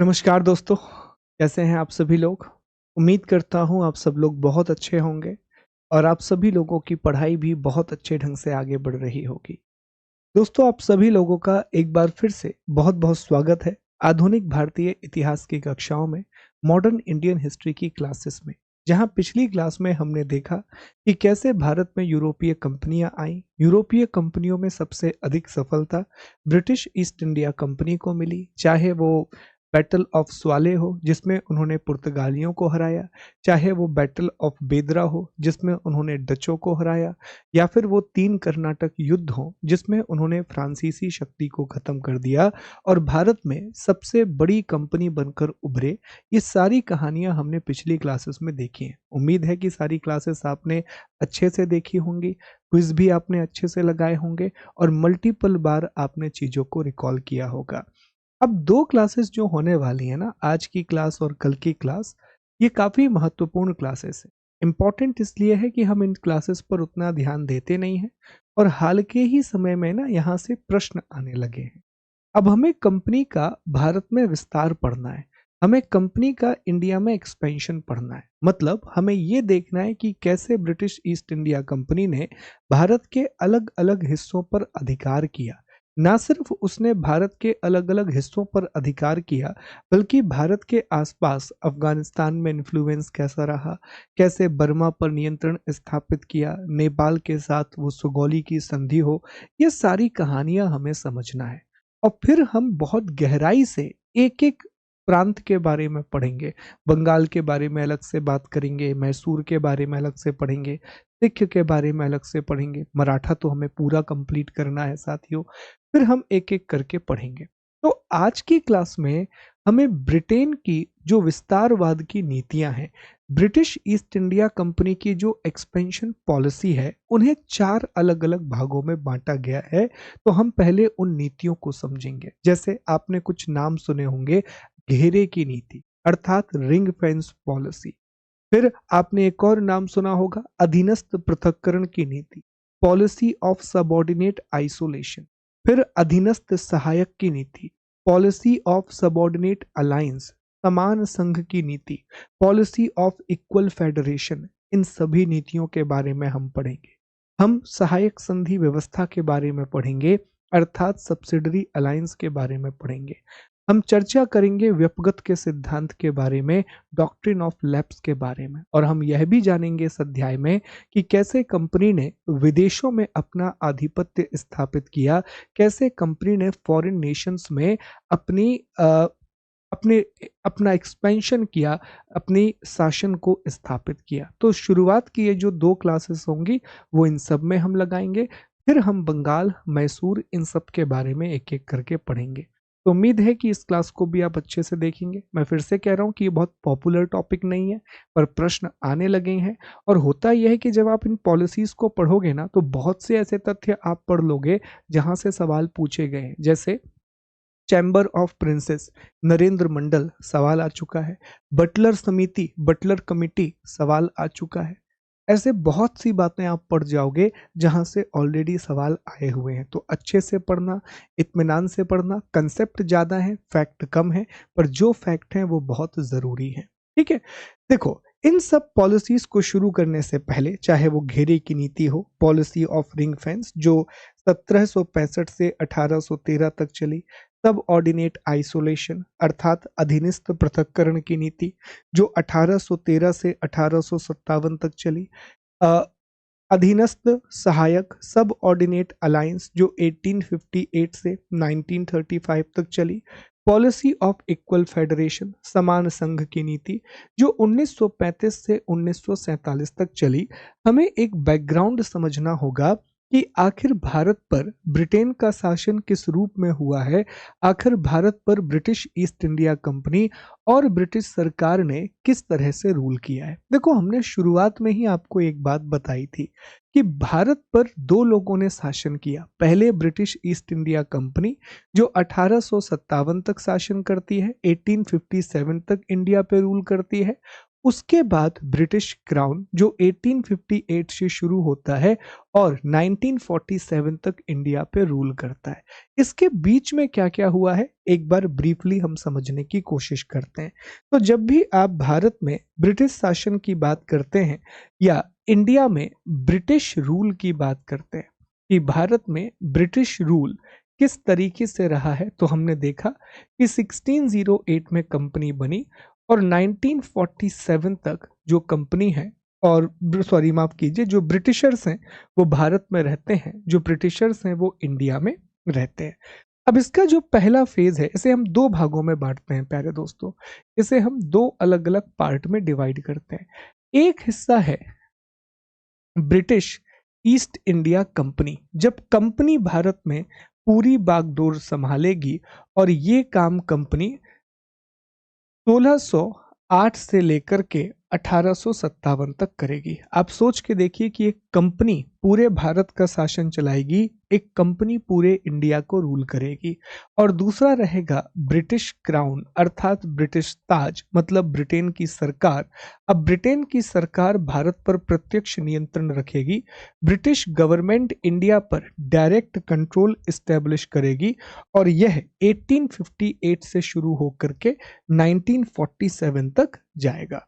नमस्कार दोस्तों, कैसे हैं आप सभी लोग? उम्मीद करता हूँ आप सब लोग बहुत अच्छे होंगे और आप सभी लोगों की पढ़ाई भी बहुत अच्छे ढंग से आगे बढ़ रही होगी। दोस्तों, आप सभी लोगों का एक बार फिर से बहुत-बहुत स्वागत है आधुनिक भारतीय इतिहास की कक्षाओं में, मॉडर्न इंडियन हिस्ट्री की क्लासेस में। जहाँ पिछली क्लास में हमने देखा कि कैसे भारत में यूरोपीय कंपनियां आईं। यूरोपीय कंपनियों में सबसे अधिक सफलता ब्रिटिश ईस्ट इंडिया कंपनी को मिली, चाहे वो बैटल ऑफ स्वाले हो जिसमें उन्होंने पुर्तगालियों को हराया, चाहे वो बैटल ऑफ बेदरा हो जिसमें उन्होंने डचों को हराया, या फिर वो 3 कर्नाटक युद्ध हो जिसमें उन्होंने फ्रांसीसी शक्ति को खत्म कर दिया और भारत में सबसे बड़ी कंपनी बनकर उभरे। ये सारी कहानियां हमने पिछली क्लासेस में देखी हैं। उम्मीद है कि सारी क्लासेस आपने अच्छे से देखी होंगी, क्विज भी आपने अच्छे से लगाए होंगे और मल्टीपल बार आपने चीजों को रिकॉल किया होगा। अब 2 क्लासेस जो होने वाली है ना, आज की क्लास और कल की क्लास, ये काफ़ी महत्वपूर्ण क्लासेस है। इम्पोर्टेंट इसलिए है कि हम इन क्लासेस पर उतना ध्यान देते नहीं हैं और हाल के ही समय में ना यहाँ से प्रश्न आने लगे हैं। अब हमें कंपनी का भारत में विस्तार पढ़ना है, हमें कंपनी का इंडिया में एक्सपेंशन पढ़ना है। मतलब हमें ये देखना है कि कैसे ब्रिटिश ईस्ट इंडिया कंपनी ने भारत के अलग-अलग हिस्सों पर अधिकार किया। ना सिर्फ उसने भारत के अलग-अलग हिस्सों पर अधिकार किया, बल्कि भारत के आसपास अफगानिस्तान में इन्फ्लुएंस कैसा रहा, कैसे बर्मा पर नियंत्रण स्थापित किया, नेपाल के साथ वो सुगौली की संधि हो, ये सारी कहानियां हमें समझना है। और फिर हम बहुत गहराई से एक-एक प्रांत के बारे में पढ़ेंगे। बंगाल के बारे में अलग से बात करेंगे, मैसूर के बारे में अलग से पढ़ेंगे, सिख के बारे में अलग से पढ़ेंगे, मराठा तो हमें पूरा कंप्लीट करना है साथियों। फिर हम एक-एक करके पढ़ेंगे। तो आज की क्लास में हमें ब्रिटेन की जो विस्तारवाद की नीतियां हैं, ब्रिटिश ईस्ट इंडिया कंपनी की जो एक्सपेंशन पॉलिसी है, उन्हें 4 अलग-अलग भागों में बाँटा गया है। तो हम पहले उन नीतियों को समझेंगे। जैसे आपने कुछ नाम सुने होंगे, घेरे की नीति अर्थात रिंग फेंस पॉलिसी। फिर आपने एक और नाम सुना होगा, अधीनस्थ पृथक्करण की नीति, पॉलिसी ऑफ सबऑर्डिनेट आइसोलेशन। फिर अधीनस्थ सहायक की नीति, पॉलिसी ऑफ सबऑर्डिनेट अलायंस, समान संघ की नीति, पॉलिसी ऑफ इक्वल फेडरेशन। इन सभी नीतियों के बारे में हम पढ़ेंगे। हम सहायक संधि व्यवस्था के बारे में पढ़ेंगे, अर्थात सब्सिडरी अलायंस के बारे में पढ़ेंगे। हम चर्चा करेंगे व्यपगत के सिद्धांत के बारे में, डॉक्ट्रिन ऑफ लैप्स के बारे में, और हम यह भी जानेंगे इस अध्याय में कि कैसे कंपनी ने विदेशों में अपना आधिपत्य स्थापित किया, कैसे कंपनी ने फॉरेन नेशंस में अपनी अपने अपना एक्सपेंशन किया, अपनी शासन को स्थापित किया। तो शुरुआत की ये जो 2 क्लासेस होंगी, वो इन सब में हम लगाएंगे। फिर हम बंगाल, मैसूर, इन सब के बारे में एक-एक करके पढ़ेंगे। तो उम्मीद है कि इस क्लास को भी आप अच्छे से देखेंगे। मैं फिर से कह रहा हूँ कि ये बहुत पॉपुलर टॉपिक नहीं है, पर प्रश्न आने लगे हैं। और होता यह है कि जब आप इन पॉलिसीज़ को पढ़ोगे ना, तो बहुत से ऐसे तथ्य आप पढ़ लोगे, जहाँ से सवाल पूछे गए हैं। जैसे चैम्बर ऑफ प्रिंसेस, नरेंद्र मंडल, सवाल आ चुका है। बटलर समिति, बटलर कमिटी, सवाल आ चुका है। ऐसे बहुत सी बातें आप पढ़ जाओगे जहां से ऑलरेडी सवाल आए हुए हैं। तो अच्छे से पढ़ना, इत्मीनान से पढ़ना। कंसेप्ट ज़्यादा है, फैक्ट कम है, पर जो फैक्ट हैं वो बहुत ज़रूरी हैं। ठीक है? देखो, इन सब पॉलिसीज़ को शुरू करने से पहले, चाहे वो घेरे की नीति हो, पॉलिसी ऑफ रिंग फेंस जो 1765 से 1813 तक चली, सबऑर्डिनेट आइसोलेशन अर्थात अधीनस्थ पृथक्करण की नीति जो 1813 से 1857 तक चली, अ, अधीनस्थ सहायक सब ऑर्डिनेट अलायंस जो 1858 से 1935 तक चली, पॉलिसी ऑफ इक्वल फेडरेशन समान संघ की नीति जो 1935 से 1947 तक चली। हमें एक बैकग्राउंड समझना होगा कि आखिर भारत पर ब्रिटेन का शासन किस रूप में हुआ है, आखिर भारत पर ब्रिटिश ईस्ट इंडिया कंपनी और ब्रिटिश सरकार ने किस तरह से रूल किया है। देखो, हमने शुरुआत में ही आपको एक बात बताई थी कि भारत पर 2 लोगों ने शासन किया। पहले ब्रिटिश ईस्ट इंडिया कंपनी जो 1857 तक शासन करती है, 1857 तक इंडिया पे रूल करती है, उसके बाद ब्रिटिश क्राउन जो 1858 से शुरू होता है और 1947 तक इंडिया पे रूल करता है। इसके बीच में क्या क्या हुआ है एक बार ब्रीफली हम समझने की कोशिश करते हैं। तो जब भी आप भारत में ब्रिटिश शासन की बात करते हैं या इंडिया में ब्रिटिश रूल की बात करते हैं कि भारत में ब्रिटिश रूल किस तरीके से रहा है, तो हमने देखा कि 1608 में कंपनी बनी और 1947 तक जो कंपनी है और सॉरी माफ कीजिए, जो ब्रिटिशर्स हैं वो भारत में रहते हैं, जो ब्रिटिशर्स हैं वो इंडिया में रहते हैं। अब इसका जो पहला फेज है इसे हम दो भागों में बांटते हैं प्यारे दोस्तों। इसे हम दो अलग अलग पार्ट में डिवाइड करते हैं। एक हिस्सा है ब्रिटिश ईस्ट इंडिया कंपनी। जब कंपनी भारत में पूरी बागडोर संभालेगी और ये काम कंपनी 1608 से लेकर के 1857 तक करेगी। आप सोच के देखिए कि एक कंपनी पूरे भारत का शासन चलाएगी, एक कंपनी पूरे इंडिया को रूल करेगी। और दूसरा रहेगा ब्रिटिश क्राउन अर्थात ब्रिटिश ताज, मतलब ब्रिटेन की सरकार। अब ब्रिटेन की सरकार भारत पर प्रत्यक्ष नियंत्रण रखेगी। ब्रिटिश गवर्नमेंट इंडिया पर डायरेक्ट कंट्रोल इस्टेब्लिश करेगी और यह 1858 से शुरू होकर के 1947 तक जाएगा।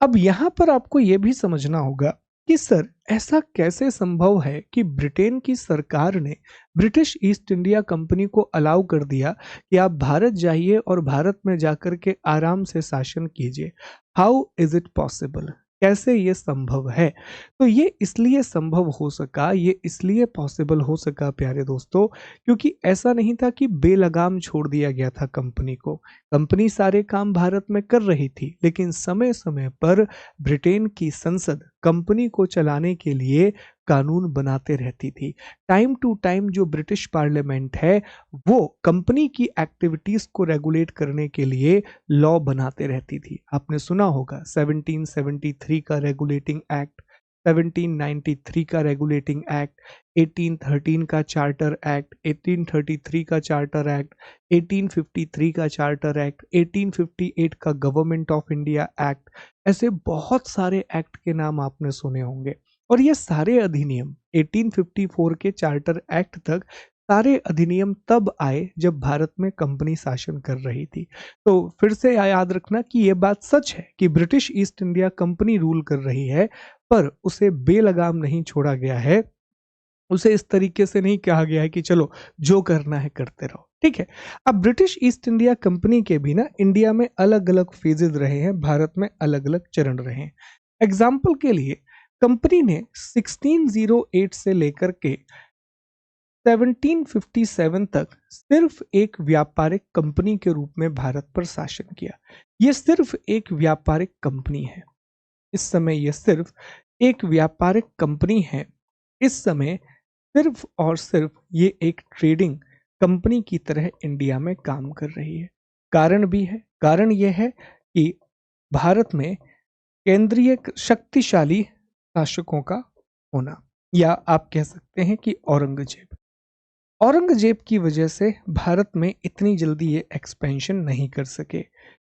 अब यहां पर आपको यह भी समझना होगा कि सर ऐसा कैसे संभव है कि ब्रिटेन की सरकार ने ब्रिटिश ईस्ट इंडिया कंपनी को अलाउ कर दिया कि आप भारत जाइए और भारत में जाकर के आराम से शासन कीजिए। हाउ इज इट पॉसिबल, कैसे ये संभव है? तो ये इसलिए संभव हो सका, ये इसलिए पॉसिबल हो सका प्यारे दोस्तों, क्योंकि ऐसा नहीं था कि बेलगाम छोड़ दिया गया था कंपनी को। कंपनी सारे काम भारत में कर रही थी, लेकिन समय समय पर ब्रिटेन की संसद कंपनी को चलाने के लिए कानून बनाते रहती थी। टाइम टू टाइम जो ब्रिटिश पार्लियामेंट है वो कंपनी की एक्टिविटीज को रेगुलेट करने के लिए लॉ बनाते रहती थी। आपने सुना होगा 1773 का रेगुलेटिंग एक्ट, 1793 का रेगुलेटिंग एक्ट, 1813 का चार्टर एक्ट, 1833 का चार्टर एक्ट, 1853 का चार्टर एक्ट, 1858 का गवर्नमेंट ऑफ इंडिया एक्ट। ऐसे बहुत सारे एक्ट के नाम आपने सुने होंगे और ये सारे अधिनियम 1854 के चार्टर एक्ट तक सारे अधिनियम तब आए जब भारत में कंपनी शासन कर रही थी। तो फिर से याद रखना कि यह बात सच है कि British east India company rule कर रही है, पर उसे बेलगाम नहीं छोड़ा गया है। उसे इस तरीके से नहीं कहा गया है कि चलो जो करना है करते रहो, ठीक है। अब ब्रिटिश ईस्ट इंडिया कंपनी के भी ना इंडिया में अलग अलग फेजेस रहे हैं, भारत में अलग अलग चरण रहे हैं। एग्जाम्पल के लिए कंपनी ने 1608 से लेकर के 1757 तक सिर्फ एक व्यापारिक कंपनी के रूप में भारत पर शासन किया। यह सिर्फ एक व्यापारिक कंपनी है। इस समय यह सिर्फ एक व्यापारिक कंपनी है। इस समय सिर्फ और सिर्फ ये एक ट्रेडिंग कंपनी की तरह इंडिया में काम कर रही है। कारण भी है, कारण यह है कि भारत में केंद्रीय शक्तिशाली शासकों का होना, या आप कह सकते हैं कि औरंगजेब की वजह से भारत में इतनी जल्दी ये एक्सपेंशन नहीं कर सके।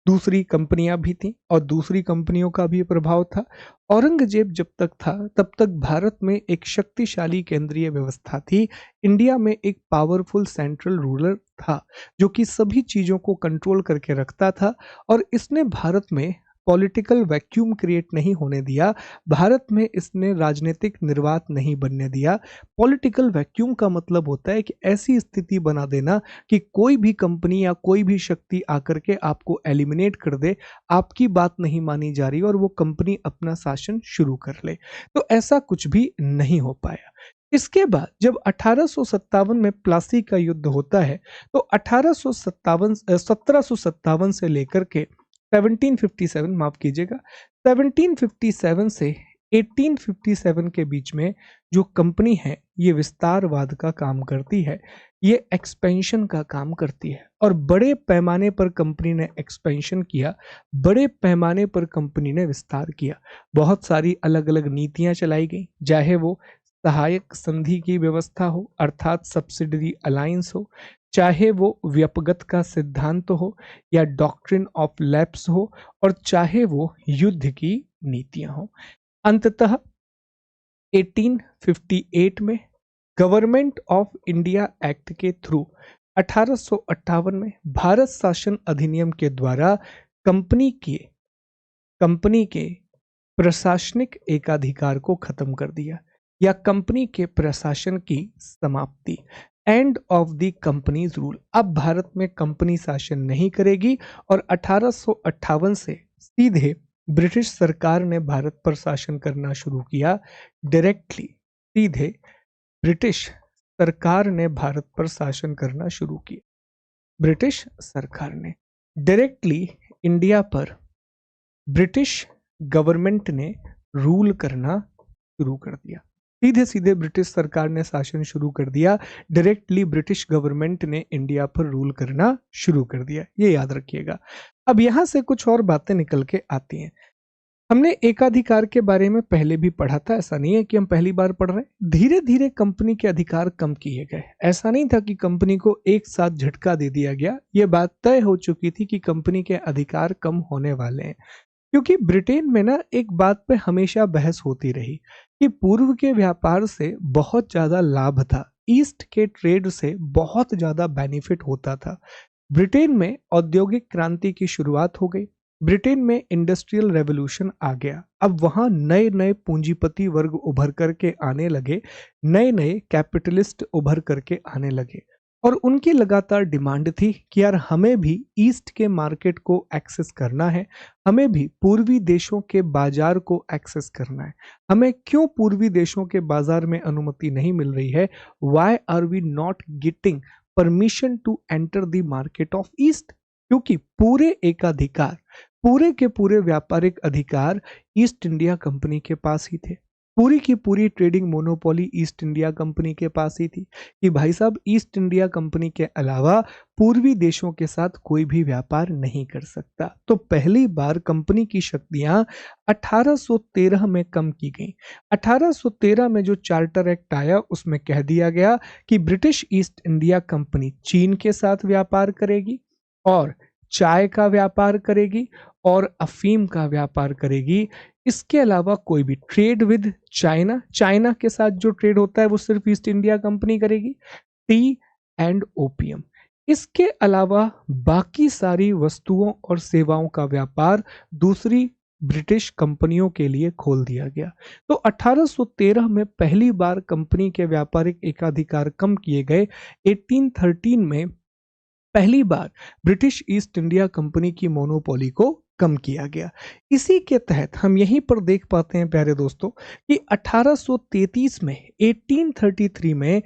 दूसरी कंपनियां भी थीं और दूसरी कंपनियों का भी प्रभाव था। औरंगजेब जब तक था तब तक भारत में एक शक्तिशाली केंद्रीय व्यवस्था थी। इंडिया में एक पावरफुल सेंट्रल रूलर था जो कि सभी चीजों को कंट्रोल करके रखता था और इसने भारत में पॉलिटिकल वैक्यूम क्रिएट नहीं होने दिया। भारत में इसने राजनीतिक निर्वात नहीं बनने दिया। पॉलिटिकल वैक्यूम का मतलब होता है कि ऐसी स्थिति बना देना कि कोई भी कंपनी या कोई भी शक्ति आकर के आपको एलिमिनेट कर दे, आपकी बात नहीं मानी जा रही और वो कंपनी अपना शासन शुरू कर ले। तो ऐसा कुछ भी नहीं हो पाया। इसके बाद जब 1857 में प्लासी का युद्ध होता है तो 1757 से लेकर के 1757 माफ कीजिएगा 1757 से 1857 के बीच में जो कंपनी है ये विस्तारवाद का काम करती है, ये एक्सपेंशन का काम करती है और बड़े पैमाने पर कंपनी ने एक्सपेंशन किया, बड़े पैमाने पर कंपनी ने विस्तार किया। बहुत सारी अलग अलग नीतियां चलाई गई, चाहे वो सहायक संधि की व्यवस्था हो अर्थात सब्सिडरी अलायंस हो, चाहे वो व्यपगत का सिद्धांत हो या डॉक्ट्रिन ऑफ लैप्स हो, और चाहे वो युद्ध की नीतियां हो। अंततः 1858 में गवर्नमेंट ऑफ इंडिया एक्ट के थ्रू 1858 में भारत शासन अधिनियम के द्वारा कंपनी के प्रशासनिक एकाधिकार को खत्म कर दिया, या कंपनी के प्रशासन की समाप्ति, end of the companies rule. अब भारत में कंपनी शासन नहीं करेगी, और 1858 से सीधे ब्रिटिश सरकार ने भारत पर शासन करना शुरू किया। डायरेक्टली सीधे ब्रिटिश सरकार ने भारत पर शासन करना शुरू किया। ब्रिटिश सरकार ने डायरेक्टली इंडिया पर ब्रिटिश गवर्नमेंट ने रूल करना शुरू कर दिया। सीधे सीधे ब्रिटिश सरकार ने शासन शुरू कर दिया, डायरेक्टली ब्रिटिश गवर्नमेंट ने इंडिया पर रूल करना शुरू कर दिया। ये याद रखिएगा। अब यहां से कुछ और बातें निकल के आती हैं। हमने एकाधिकार के बारे में पहले भी पढ़ा था, ऐसा नहीं है कि हम पहली बार पढ़ रहे हैं। धीरे धीरे कंपनी के अधिकार कम किए गए। ऐसा नहीं था कि कंपनी को एक साथ झटका दे दिया गया। यह बात तय हो चुकी थी कि कंपनी के अधिकार कम होने वाले हैं, क्योंकि ब्रिटेन में ना एक बात पे हमेशा बहस होती रही कि पूर्व के व्यापार से बहुत ज्यादा लाभ था, ईस्ट के ट्रेड से बहुत ज्यादा बेनिफिट होता था। ब्रिटेन में औद्योगिक क्रांति की शुरुआत हो गई, ब्रिटेन में इंडस्ट्रियल रेवोल्यूशन आ गया। अब वहां नए नए पूंजीपति वर्ग उभर करके आने लगे, नए नए कैपिटलिस्ट उभर करके आने लगे, और उनकी लगातार डिमांड थी कि यार हमें भी ईस्ट के मार्केट को एक्सेस करना है, हमें भी पूर्वी देशों के बाजार को एक्सेस करना है। हमें क्यों पूर्वी देशों के बाजार में अनुमति नहीं मिल रही है? Why are we not getting permission to enter the market of east? क्योंकि पूरे के पूरे व्यापारिक अधिकार ईस्ट इंडिया कंपनी के पास ही थे। पूरी की पूरी trading monopoly east India company के पास ही थी कि भाई साहब ईस्ट इंडिया कंपनी के अलावा पूर्वी देशों के साथ कोई भी व्यापार नहीं कर सकता। तो पहली बार कंपनी की शक्तियां 1813 में कम की गई। 1813 में जो चार्टर एक्ट आया उसमें कह दिया गया कि ब्रिटिश ईस्ट इंडिया कंपनी चीन के साथ व्यापार करेगी, और चाय का व्यापार करेगी, और अफीम का व्यापार करेगी। इसके अलावा कोई भी ट्रेड विद चाइना के साथ जो ट्रेड होता है वो सिर्फ ईस्ट इंडिया कंपनी करेगी। टी एंड ओपियम, इसके अलावा बाकी सारी वस्तुओं और सेवाओं का व्यापार दूसरी ब्रिटिश कंपनियों के लिए खोल दिया गया। तो 1813 में पहली बार कंपनी के व्यापारिक एकाधिकार कम किए गए। 1813 में पहली बार ब्रिटिश ईस्ट इंडिया कंपनी की मोनोपोली को कम किया गया। इसी के तहत हम यहीं पर देख पाते हैं प्यारे दोस्तों कि 1833 में 1833 में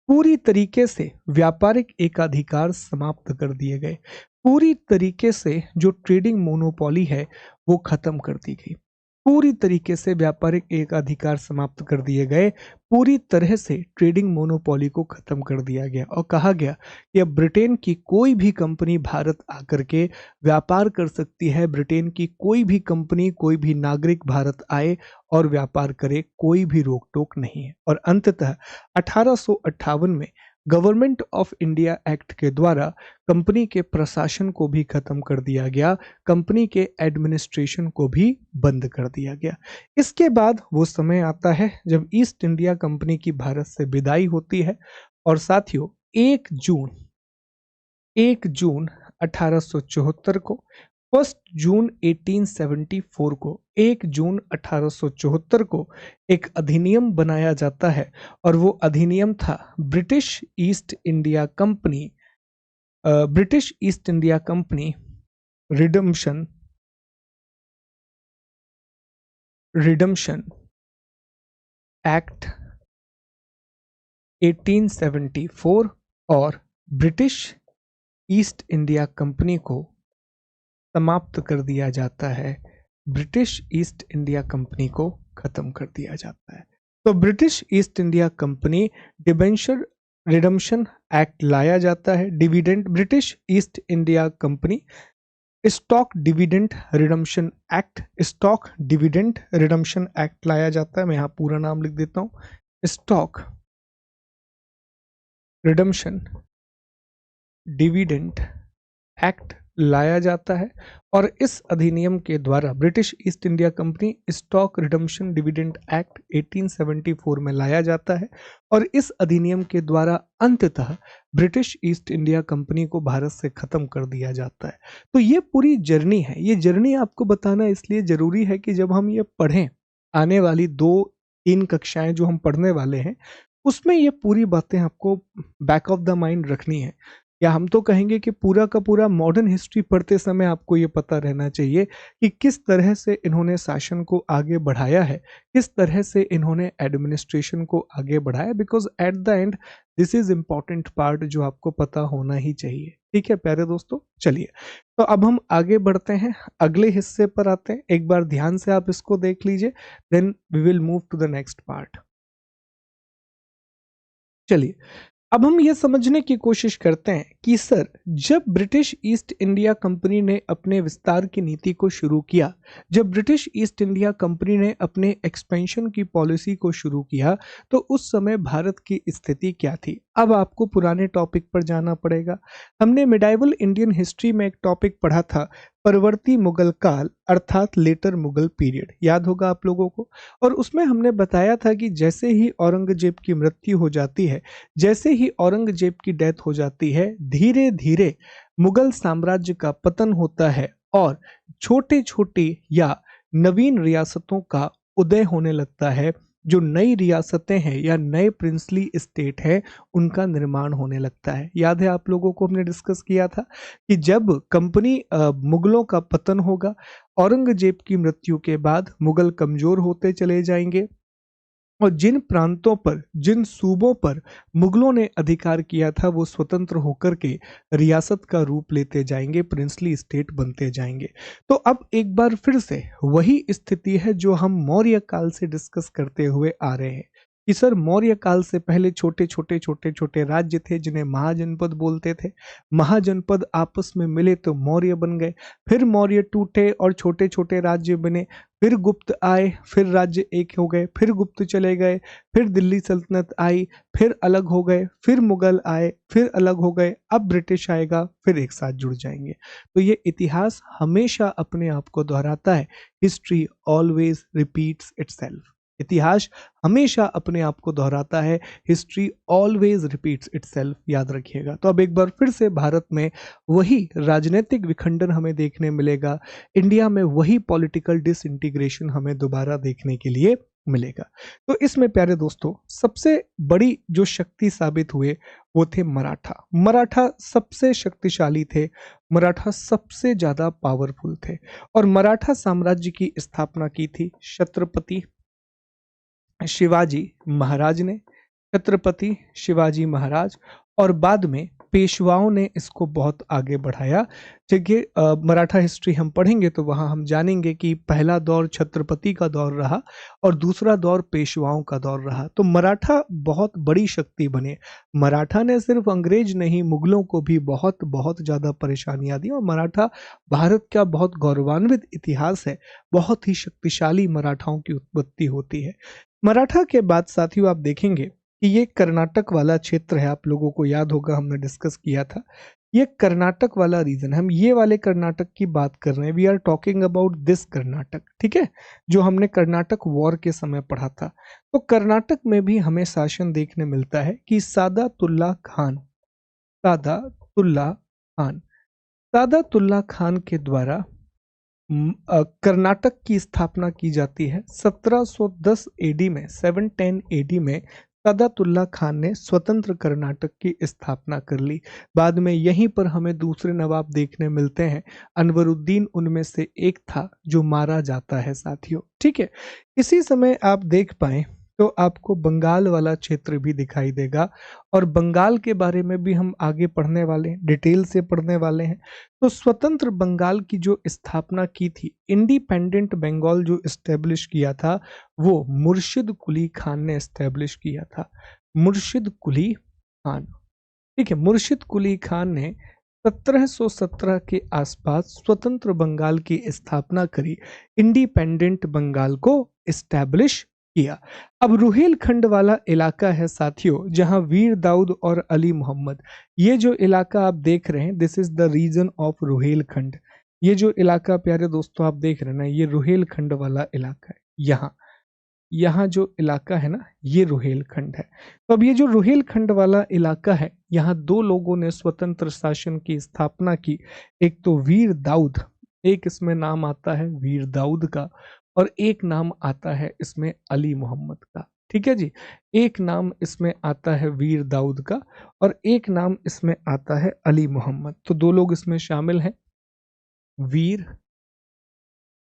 पूरी तरीके से व्यापारिक एकाधिकार समाप्त कर दिए गए। पूरी तरीके से जो ट्रेडिंग मोनोपोली है वो खत्म कर दी गई। पूरी तरीके से व्यापारिक एकाधिकार समाप्त कर दिए गए। पूरी तरह से ट्रेडिंग मोनोपोली को खत्म कर दिया गया, और कहा गया कि अब ब्रिटेन की कोई भी कंपनी भारत आकर के व्यापार कर सकती है। ब्रिटेन की कोई भी कंपनी, कोई भी नागरिक भारत आए और व्यापार करे, कोई भी रोक टोक नहीं है। और अंततः 1858 में गवर्नमेंट ऑफ इंडिया एक्ट के द्वारा कंपनी के प्रशासन को भी खत्म कर दिया गया, कंपनी के एडमिनिस्ट्रेशन को भी बंद कर दिया गया। इसके बाद वो समय आता है जब ईस्ट इंडिया कंपनी की भारत से विदाई होती है। और साथियों 1 जून 1874 को, 1 जून 1874 को, 1 जून 1874 को एक अधिनियम बनाया जाता है, और वो अधिनियम था British east India company redemption act 1874, और ब्रिटिश ईस्ट इंडिया कंपनी को समाप्त कर दिया जाता है। ब्रिटिश ईस्ट इंडिया कंपनी को खत्म कर दिया जाता है। तो British east India company debenture redemption act लाया जाता है। British east India company stock dividend redemption act लाया जाता है। मैं यहाँ पूरा नाम लिख देता हूँ। स्टॉक रिडम्पशन डिविडेंड एक्ट लाया जाता है और इस अधिनियम के द्वारा British east India company stock redemption dividend act 1874 में लाया जाता है और इस अधिनियम के द्वारा अंततः ब्रिटिश ईस्ट इंडिया कंपनी को भारत से खत्म कर दिया जाता है। तो ये पूरी जर्नी है, ये जर्नी आपको बताना इसलिए जरूरी है कि जब हम ये पढ़ें, आने वाली 2-3 कक्षाएं जो हम पढ़ने वाले हैं उसमें ये पूरी बातें आपको बैक ऑफ द माइंड रखनी है, या हम तो कहेंगे कि पूरा का पूरा मॉडर्न हिस्ट्री पढ़ते समय आपको ये पता रहना चाहिए कि किस तरह से इन्होंने शासन को आगे बढ़ाया है, किस तरह से इन्होंने एडमिनिस्ट्रेशन को आगे बढ़ाया, because at the end this is important part जो आपको पता होना ही चाहिए। ठीक है प्यारे दोस्तों, चलिए तो अब हम आगे बढ़ते हैं, अगले हिस्से पर आते हैं। एक बार ध्यान से आप इसको देख लीजिए, then we will move to the next part. चलिए अब हम ये समझने की कोशिश करते हैं कि सर जब ब्रिटिश ईस्ट इंडिया कंपनी ने अपने विस्तार की नीति को शुरू किया, जब ब्रिटिश ईस्ट इंडिया कंपनी ने अपने एक्सपेंशन की पॉलिसी को शुरू किया, तो उस समय भारत की स्थिति क्या थी। अब आपको पुराने टॉपिक पर जाना पड़ेगा। हमने मिडाइवल इंडियन हिस्ट्री में एक टॉपिक पढ़ा था, परवर्ती मुगल काल अर्थात लेटर मुगल पीरियड, याद होगा आप लोगों को। और उसमें हमने बताया था कि जैसे ही औरंगजेब की मृत्यु हो जाती है, जैसे ही औरंगजेब की डेथ हो जाती है, धीरे धीरे मुगल साम्राज्य का पतन होता है और छोटे छोटे या नवीन रियासतों का उदय होने लगता है। जो नई रियासतें हैं या नए प्रिंसली स्टेट हैं, उनका निर्माण होने लगता है। याद है आप लोगों को, हमने डिस्कस किया था कि जब कंपनी मुगलों का पतन होगा, औरंगजेब की मृत्यु के बाद मुगल कमजोर होते चले जाएंगे और जिन प्रांतों पर, जिन सूबों पर मुगलों ने अधिकार किया था, वो स्वतंत्र होकर के रियासत का रूप लेते जाएंगे, प्रिंसली स्टेट बनते जाएंगे। तो अब एक बार फिर से वही स्थिति है जो हम मौर्य काल से डिस्कस करते हुए आ रहे हैं कि सर मौर्य काल से पहले छोटे छोटे राज्य थे जिन्हें महाजनपद बोलते थे। महाजनपद आपस में मिले तो मौर्य बन गए, फिर मौर्य टूटे और छोटे छोटे राज्य बने, फिर गुप्त आए, फिर राज्य एक हो गए, फिर गुप्त चले गए, फिर दिल्ली सल्तनत आई, फिर अलग हो गए, फिर मुगल आए, फिर अलग हो गए, अब ब्रिटिश आएगा, फिर एक साथ जुड़ जाएंगे। तो ये इतिहास हमेशा अपने आप को दोहराता है। History always repeats itself. इतिहास हमेशा अपने आप को दोहराता है। हिस्ट्री ऑलवेज रिपीट्स इटसेल्फ, याद रखिएगा। तो अब एक बार फिर से भारत में वही राजनीतिक विखंडन हमें देखने मिलेगा, इंडिया में वही पॉलिटिकल डिसइंटीग्रेशन हमें दोबारा देखने के लिए मिलेगा। तो इसमें प्यारे दोस्तों सबसे बड़ी जो शक्ति साबित हुए वो थे मराठा। मराठा सबसे शक्तिशाली थे, मराठा सबसे ज्यादा पावरफुल थे और मराठा साम्राज्य की स्थापना की थी छत्रपति शिवाजी महाराज ने, छत्रपति शिवाजी महाराज, और बाद में पेशवाओं ने इसको बहुत आगे बढ़ाया। देखिए मराठा हिस्ट्री हम पढ़ेंगे तो वहां हम जानेंगे कि पहला दौर छत्रपति का दौर रहा और दूसरा दौर पेशवाओं का दौर रहा। तो मराठा बहुत बड़ी शक्ति बने। मराठा ने सिर्फ अंग्रेज नहीं, मुगलों को भी बहुत बहुत ज्यादा परेशानियां दी और मराठा भारत का बहुत गौरवान्वित इतिहास है। बहुत ही शक्तिशाली मराठाओं की उत्पत्ति होती है। मराठा के बाद साथियों आप देखेंगे कि ये कर्नाटक वाला क्षेत्र है, आप लोगों को याद होगा हमने डिस्कस किया था। ये कर्नाटक वाला रीजन, हम ये वाले कर्नाटक की बात कर रहे हैं। We are talking about this Karnataka, ठीक है, जो हमने कर्नाटक वॉर के समय पढ़ा था। तो कर्नाटक में भी हमें शासन देखने मिलता है कि सादातुल्ला खान, सादातुल्ला खान, सादातुल्ला खान के द्वारा कर्नाटक की स्थापना की जाती है 1710 एडी में। 710 एडी में सादातुल्ला खान ने स्वतंत्र कर्नाटक की स्थापना कर ली। बाद में यहीं पर हमें दूसरे नवाब देखने मिलते हैं, अनवरुद्दीन उनमें से एक था जो मारा जाता है साथियों, ठीक है। इसी समय आप देख पाए तो आपको बंगाल वाला क्षेत्र भी दिखाई देगा और बंगाल के बारे में भी हम आगे पढ़ने वाले हैं, डिटेल से पढ़ने वाले हैं। तो स्वतंत्र बंगाल की जो स्थापना की थी, इंडिपेंडेंट बंगाल जो एस्टेब्लिश किया था, वो मुर्शिद कुली खान ने एस्टेब्लिश किया था। मुर्शिद कुली खान, ठीक है, मुर्शिद कुली खान ने 1717 के आसपास स्वतंत्र बंगाल की स्थापना करी, इंडिपेंडेंट बंगाल को एस्टैब्लिश किया। अब रुहेलखंड वाला इलाका है साथियों, जहां वीर दाऊद और अली मोहम्मद, ये जो इलाका आप देख रहे हैं, this is the region of Rohilkhand. ये जो इलाका प्यारे दोस्तों आप देख रहे हैं ना, ये रुहेलखंड वाला इलाका है। यहाँ यहाँ जो इलाका है ना, ये रुहेलखंड है। तो अब ये जो रुहेलखंड वाला इलाका है, यहाँ दो लोगों ने स्वतंत्र शासन की स्थापना की। एक तो वीर दाऊद, एक इसमें नाम आता है वीर दाऊद का, और एक नाम आता है इसमें अली मोहम्मद का। ठीक है जी, एक नाम इसमें आता है वीर दाऊद का और एक नाम इसमें आता है अली मोहम्मद। तो दो लोग इसमें शामिल हैं, वीर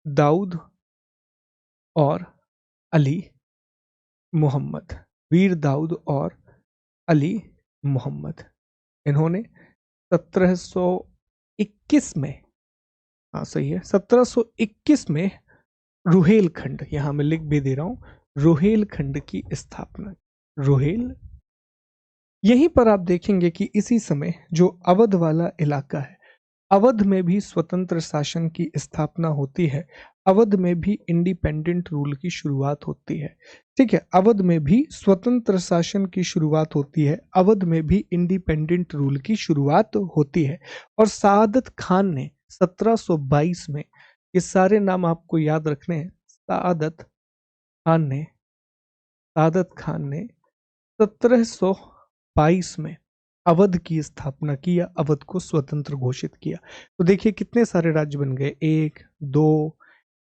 दाऊद और अली मोहम्मद। वीर दाऊद और अली मोहम्मद, इन्होंने 1721 में, हाँ सही है, 1721 में रुहेलखंड, यहां मैं लिख भी दे रहा हूं, रुहेलखंड की स्थापना। रुहेल, यहीं पर आप देखेंगे कि इसी समय जो अवध वाला इलाका है, अवध में भी स्वतंत्र शासन की स्थापना होती है। अवध में भी इंडिपेंडेंट रूल की शुरुआत होती है। ठीक है, अवध में भी स्वतंत्र शासन की शुरुआत होती है, अवध में भी इंडिपेंडेंट रूल की शुरुआत होती है। और सआदत खान ने 1722 में, ये सारे नाम आपको याद रखने हैं, सआदत खान ने 1722 में अवध की स्थापना की या अवध को स्वतंत्र घोषित किया। तो देखिए कितने सारे राज्य बन गए, 1 2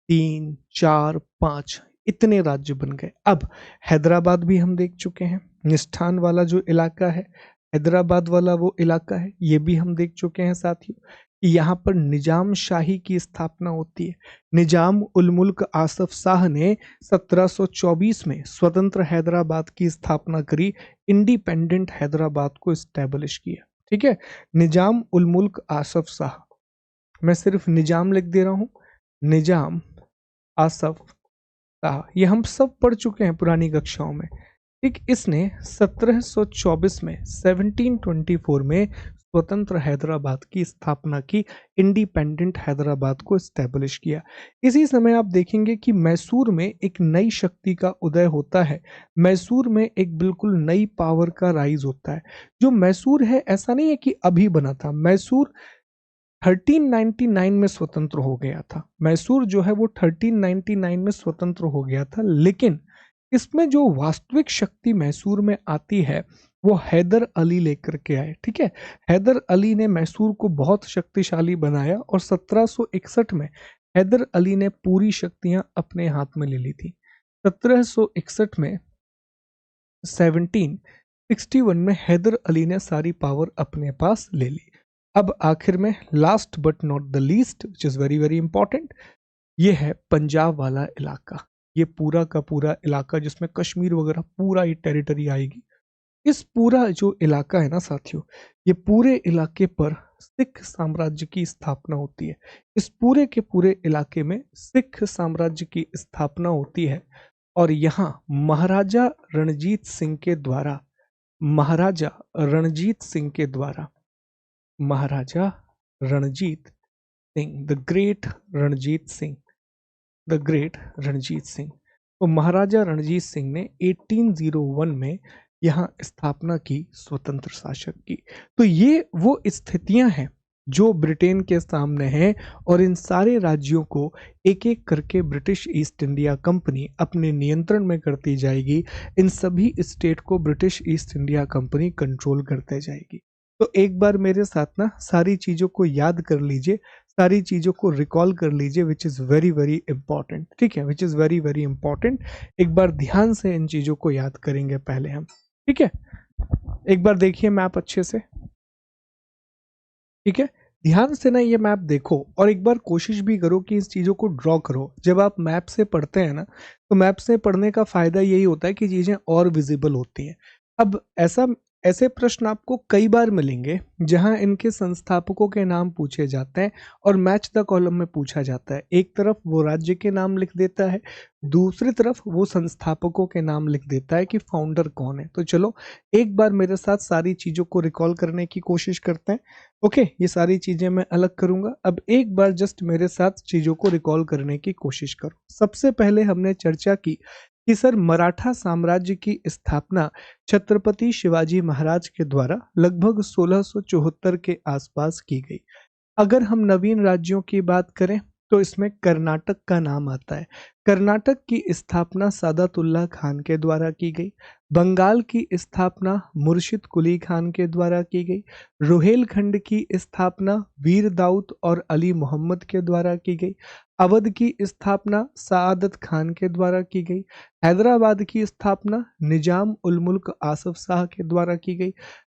3 4 5, इतने राज्य बन गए। अब हैदराबाद भी हम देख चुके हैं, निष्ठान वाला जो इलाका है, हैदराबाद वाला वो इलाका है, ये भी हम देख चुके हैं साथियों। यहाँ पर निजाम शाही की स्थापना होती है। निजाम उल मुल्क आसफ शाह ने 1724 में स्वतंत्र हैदराबाद की स्थापना करी, इंडिपेंडेंट हैदराबाद को स्टैब्लिश किया। ठीक है, निजाम उल मुल्क आसफ शाह, मैं सिर्फ निजाम लिख दे रहा हूं, निजाम आसफ शाह, ये हम सब पढ़ चुके हैं पुरानी कक्षाओं में। ठीक, इसने 1724 में, 1724 में स्वतंत्र हैदराबाद की स्थापना की, इंडिपेंडेंट हैदराबाद को स्टैब्लिश किया। इसी समय आप देखेंगे कि मैसूर में एक नई शक्ति का उदय होता है। मैसूर में एक बिल्कुल नई पावर का राइज होता है। जो मैसूर है, ऐसा नहीं है कि अभी बना था, मैसूर 1399 में स्वतंत्र हो गया था। मैसूर जो है वो 1399 में स्वतंत्र हो गया था, लेकिन इसमें जो वास्तविक शक्ति मैसूर में आती है वो हैदर अली लेकर के आए। ठीक है, हैदर अली ने मैसूर को बहुत शक्तिशाली बनाया और 1761 में हैदर अली ने पूरी शक्तियां अपने हाथ में ले ली थी। 1761 में, 1761 में हैदर अली ने सारी पावर अपने पास ले ली। अब आखिर में, last but not the least, which is very very important, ये है पंजाब वाला इलाका। ये पूरा का पूरा इलाका जिसमें कश्मीर वगैरह पूरा ही टेरिटरी आएगी। इस पूरा जो इलाका है ना साथियों, ये पूरे इलाके पर सिख साम्राज्य की स्थापना होती है। इस पूरे के पूरे इलाके में सिख साम्राज्य की स्थापना होती है। और यहाँ महाराजा रणजीत सिंह के द्वारा, महाराजा रणजीत सिंह के द्वारा, Maharaja Ranjit Singh, the great Ranjit Singh, the great Ranjit Singh, तो महाराजा रणजीत सिंह ने 1801 में यहाँ स्थापना की स्वतंत्र शासक की। तो ये वो स्थितियां हैं जो ब्रिटेन के सामने हैं, और इन सारे राज्यों को एक एक करके ब्रिटिश ईस्ट इंडिया कंपनी अपने नियंत्रण में करती जाएगी। इन सभी स्टेट को British east India company control करते जाएगी। तो एक बार मेरे साथ ना सारी चीज़ों को याद कर लीजिए, सारी चीज़ों को रिकॉल कर लीजिए, which is very very important. ठीक है, which is very very important. एक बार ध्यान से इन चीज़ों को याद करेंगे पहले हम। ठीक है, एक बार देखिए मैप अच्छे से। ठीक है, ध्यान से ना ये मैप देखो और एक बार कोशिश भी करो कि इस चीज़ों को ड्रॉ करो। जब आप मैप से पढ़ते हैं ना, तो मैप से पढ़ने का फायदा यही होता है कि चीज़ें और विजिबल होती हैं। अब ऐसे प्रश्न आपको कई बार मिलेंगे जहां इनके संस्थापकों के नाम पूछे जाते हैं और मैच द कॉलम में पूछा जाता है। एक तरफ वो राज्य के नाम लिख देता है, दूसरी तरफ वो संस्थापकों के नाम लिख देता है कि फाउंडर कौन है। तो चलो एक बार मेरे साथ सारी चीज़ों को रिकॉल करने की कोशिश करते हैं। ओके, ये सारी चीज़ें मैं अलग करूंगा। अब एक बार जस्ट मेरे साथ चीज़ों को रिकॉल करने की कोशिश करो। सबसे पहले हमने चर्चा की कि सर मराठा साम्राज्य की स्थापना छत्रपति शिवाजी महाराज के द्वारा लगभग 1674 के आसपास की गई। अगर हम नवीन राज्यों की बात करें तो इसमें कर्नाटक का नाम आता है। कर्नाटक की स्थापना सादतुल्ला खान के द्वारा की गई। बंगाल की स्थापना मुर्शिद कुली खान के द्वारा की गई। रोहेलखंड की स्थापना वीर दाऊद और अली मोहम्मद के द्वारा की गई। अवध की स्थापना सआदत खान के द्वारा की गई। हैदराबाद की स्थापना निजाम उल मुल्क आसफ शाह के द्वारा की गई।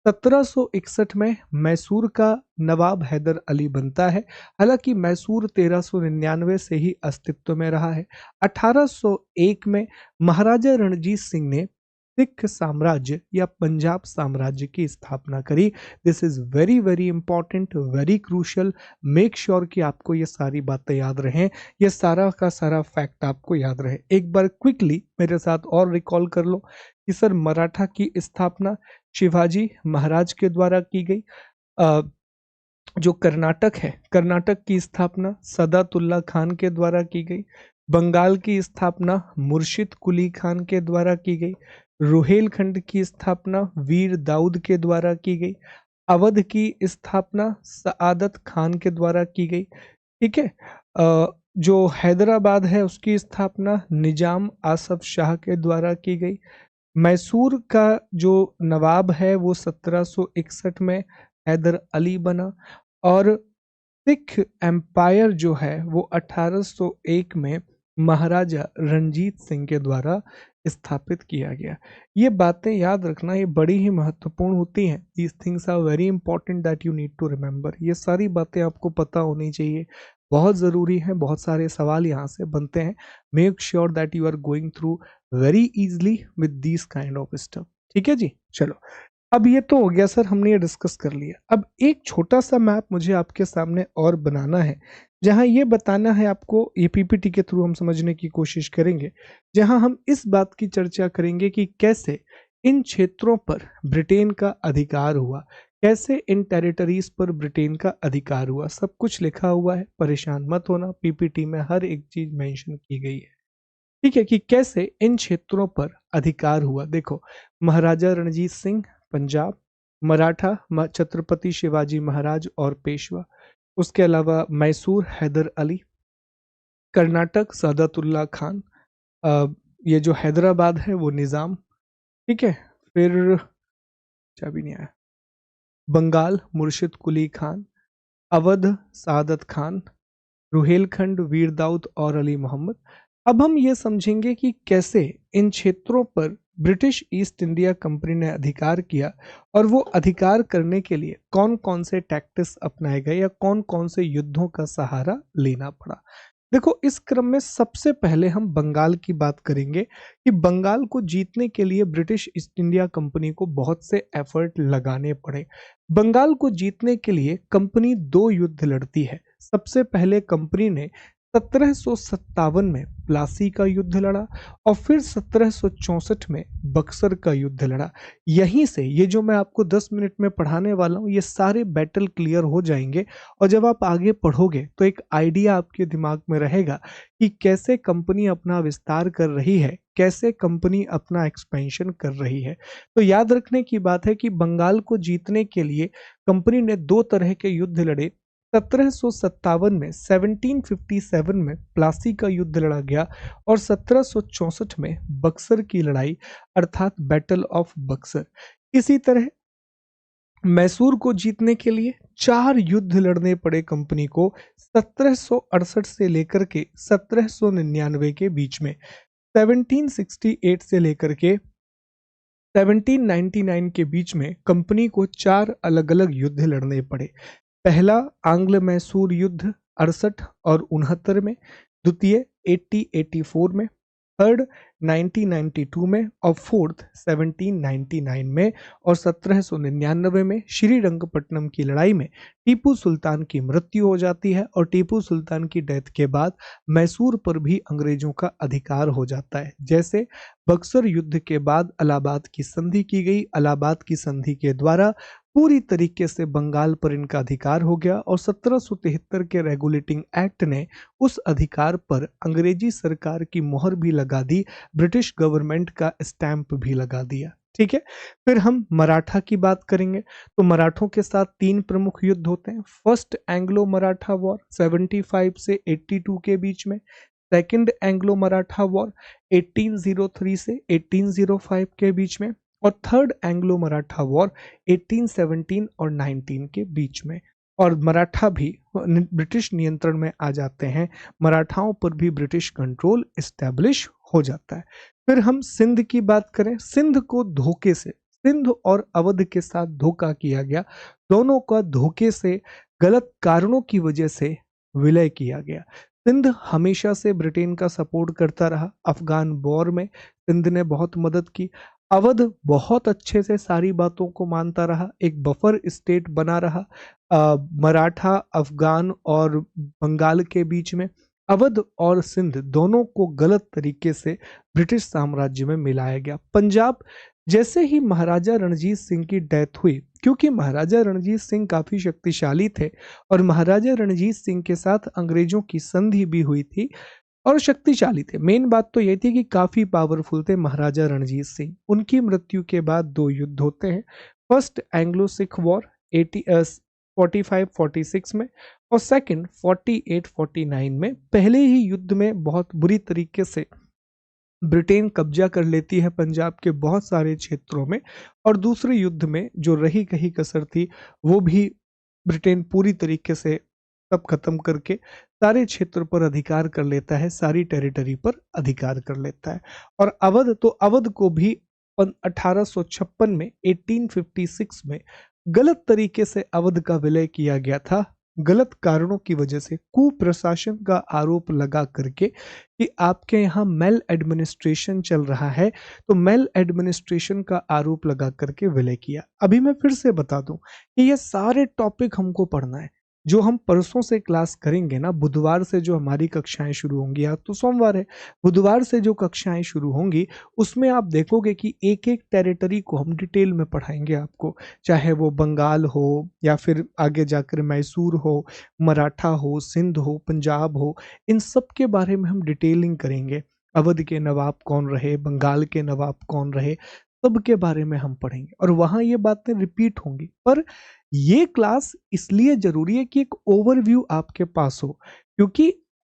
1761 में मैसूर का नवाब हैदर अली बनता है। हालांकि मैसूर 1399 से ही अस्तित्व में रहा है। 1801 में महाराजा रणजीत सिंह ने सिख साम्राज्य या पंजाब साम्राज्य की स्थापना करी। This is very very important, very crucial. Make sure कि आपको ये सारी बातें याद रहें, ये सारा का सारा फैक्ट आपको याद रहे। एक बार क्विकली मेरे साथ और रिकॉल कर लो कि सर मराठा की स्थापना शिवाजी महाराज के द्वारा की गई। जो कर्नाटक है, कर्नाटक की स्थापना सदातुल्ला खान के द्वारा की गई। बंगाल की स्थापना मुर्शिद कुली खान के द्वारा की गई। रोहेलखंड की स्थापना वीर दाऊद के द्वारा की गई। अवध की स्थापना सआदत खान के द्वारा की गई। ठीक है। जो हैदराबाद है उसकी स्थापना निजाम आसफ शाह के द्वारा की गई। मैसूर का जो नवाब है वो 1761 में हैदर अली बना। और सिख एम्पायर जो है वो 1801 में महाराजा रणजीत सिंह के द्वारा स्थापित किया गया। ये बातें याद रखना, ये बड़ी ही महत्वपूर्ण होती हैं। These things are very important that you need to remember. ये सारी बातें आपको पता होनी चाहिए, बहुत ज़रूरी है। बहुत सारे सवाल यहाँ से बनते हैं। Make sure that you are going through very easily with this kind of stuff. ठीक है जी, चलो अब ये तो हो गया सर, हमने ये डिस्कस कर लिया। अब एक छोटा सा मैप मुझे आपके सामने और बनाना है, जहां ये बताना है आपको, ये पीपीटी के थ्रू हम समझने की कोशिश करेंगे, जहां हम इस बात की चर्चा करेंगे कि कैसे इन क्षेत्रों पर ब्रिटेन का अधिकार हुआ, कैसे इन टेरिटरीज पर ब्रिटेन का अधिकार हुआ। सब कुछ लिखा हुआ है, परेशान मत होना, पीपीटी में हर एक चीज मेंशन की गई है। ठीक है, कि कैसे इन क्षेत्रों पर अधिकार हुआ। देखो, महाराजा रणजीत सिंह पंजाब, मराठा छत्रपति शिवाजी महाराज और पेशवा, उसके अलावा मैसूर हैदर अली, कर्नाटक सादतुल्ला खान, ये जो हैदराबाद है वो निज़ाम। ठीक है, फिर चाबी नहीं आया, बंगाल मुर्शिद कुली खान, अवध सादत खान, रुहेलखंड वीर दाऊद और अली मोहम्मद। अब हम ये समझेंगे कि कैसे इन क्षेत्रों पर ब्रिटिश ईस्ट इंडिया कंपनी ने अधिकार किया और वो अधिकार करने के लिए कौन कौन से टैक्टिक्स अपनाए गए या कौन कौन से युद्धों का सहारा लेना पड़ा। देखो, इस क्रम में सबसे पहले हम बंगाल की बात करेंगे कि बंगाल को जीतने के लिए ब्रिटिश ईस्ट इंडिया कंपनी को बहुत से एफर्ट लगाने पड़े। बंगाल को जीतने के लिए कंपनी दो युद्ध लड़ती है। सबसे पहले कंपनी ने 1757 में प्लासी का युद्ध लड़ा और फिर 1764 में बक्सर का युद्ध लड़ा। यहीं से ये जो मैं आपको 10 मिनट में पढ़ाने वाला हूँ, ये सारे बैटल क्लियर हो जाएंगे और जब आप आगे पढ़ोगे तो एक आइडिया आपके दिमाग में रहेगा कि कैसे कंपनी अपना विस्तार कर रही है, कैसे कंपनी अपना एक्सपेंशन कर रही है। तो याद रखने की बात है कि बंगाल को जीतने के लिए कंपनी ने दो तरह के युद्ध लड़े। 1757 में 1757 में प्लासी का युद्ध लड़ा गया और 1764 में बक्सर की लड़ाई अर्थात बैटल ऑफ बक्सर। इसी तरह मैसूर को जीतने के लिए 4 युद्ध लड़ने पड़े कंपनी को 1768 से लेकर के 1799 के बीच में। 1768 से लेकर के 1799 के बीच में कंपनी को 4 अलग अलग युद्ध लड़ने पड़े। पहला आंग्ल मैसूर युद्ध 68 और 69 में, द्वितीय 80-84 में, थर्ड 1992 में और फोर्थ 1799 में और 1799 में श्रीरंगपट्टनम की लड़ाई में टीपू सुल्तान की मृत्यु हो जाती है और टीपू सुल्तान की डेथ के बाद मैसूर पर भी अंग्रेजों का अधिकार हो जाता है। जैसे बक्सर युद्ध के बाद इलाहाबाद की संधि की गई। इलाहाबाद की संधि के द्वारा पूरी तरीके से बंगाल पर इनका अधिकार हो गया और 1773 के रेगुलेटिंग एक्ट ने उस अधिकार पर अंग्रेजी सरकार की मोहर भी लगा दी, ब्रिटिश गवर्नमेंट का स्टैंप भी लगा दिया। ठीक है, फिर हम मराठा की बात करेंगे तो मराठों के साथ तीन प्रमुख युद्ध होते हैं। फर्स्ट एंग्लो मराठा वॉर 75 से 82 के बीच में, सेकंड एंग्लो मराठा वॉर 1803 से 1805 के बीच में, और थर्ड एंग्लो मराठा वॉर 1817 और 19 के बीच में। और मराठा भी ब्रिटिश नियंत्रण में आ जाते हैं, मराठाओं पर भी ब्रिटिश कंट्रोल एस्टेब्लिश हो जाता है। फिर हम सिंध की बात करें, सिंध को धोखे से, सिंध और अवध के साथ धोखा किया गया, दोनों का धोखे से गलत कारणों की वजह से विलय किया गया। सिंध हमेशा से ब्रिटेन का सपोर्ट करता रहा, अफगान वॉर में सिंध ने बहुत मदद की। अवध बहुत अच्छे से सारी बातों को मानता रहा, एक बफर स्टेट बना रहा मराठा, अफगान और बंगाल के बीच में। अवध और सिंध दोनों को गलत तरीके से ब्रिटिश साम्राज्य में मिलाया गया। पंजाब, जैसे ही महाराजा रणजीत सिंह की डेथ हुई, क्योंकि महाराजा रणजीत सिंह काफी शक्तिशाली थे और महाराजा रणजीत सिंह के साथ अंग्रेजों की संधि भी हुई थी और शक्तिशाली थे। मेन बात तो यह थी कि काफी पावरफुल थे महाराजा रणजीत सिंह। उनकी मृत्यु के बाद दो युद्ध होते हैं, फर्स्ट एंग्लो सिख वॉर 45-46 में और सेकंड 48-49 में। पहले ही युद्ध में बहुत बुरी तरीके से ब्रिटेन कब्जा कर लेती है पंजाब के बहुत सारे क्षेत्रों में, और दूसरे युद्ध में जो रही कही कसर थी वो भी ब्रिटेन पूरी तरीके से सब खत्म करके सारे क्षेत्र पर अधिकार कर लेता है, सारी टेरिटरी पर अधिकार कर लेता है। और अवध, तो अवध को भी 1856 में 1856 में गलत तरीके से अवध का विलय किया गया था, गलत कारणों की वजह से, कुप्रशासन का आरोप लगा करके कि आपके यहाँ मेल एडमिनिस्ट्रेशन चल रहा है, तो मेल एडमिनिस्ट्रेशन का आरोप लगा करके विलय किया। अभी मैं फिर से बता दूं कि ये सारे टॉपिक हमको पढ़ना है, जो हम परसों से क्लास करेंगे ना, बुधवार से जो हमारी कक्षाएं शुरू होंगी, आज तो सोमवार है, बुधवार से जो कक्षाएं शुरू होंगी उसमें आप देखोगे कि एक एक टेरिटरी को हम डिटेल में पढ़ाएंगे आपको, चाहे वो बंगाल हो या फिर आगे जाकर मैसूर हो, मराठा हो, सिंध हो, पंजाब हो, इन सब के बारे में हम डिटेलिंग करेंगे। अवध के नवाब कौन रहे, बंगाल के नवाब कौन रहे, सब के बारे में हम पढ़ेंगे और वहां ये बातें रिपीट होंगी। पर ये क्लास इसलिए जरूरी है कि एक ओवरव्यू आपके पास हो, क्योंकि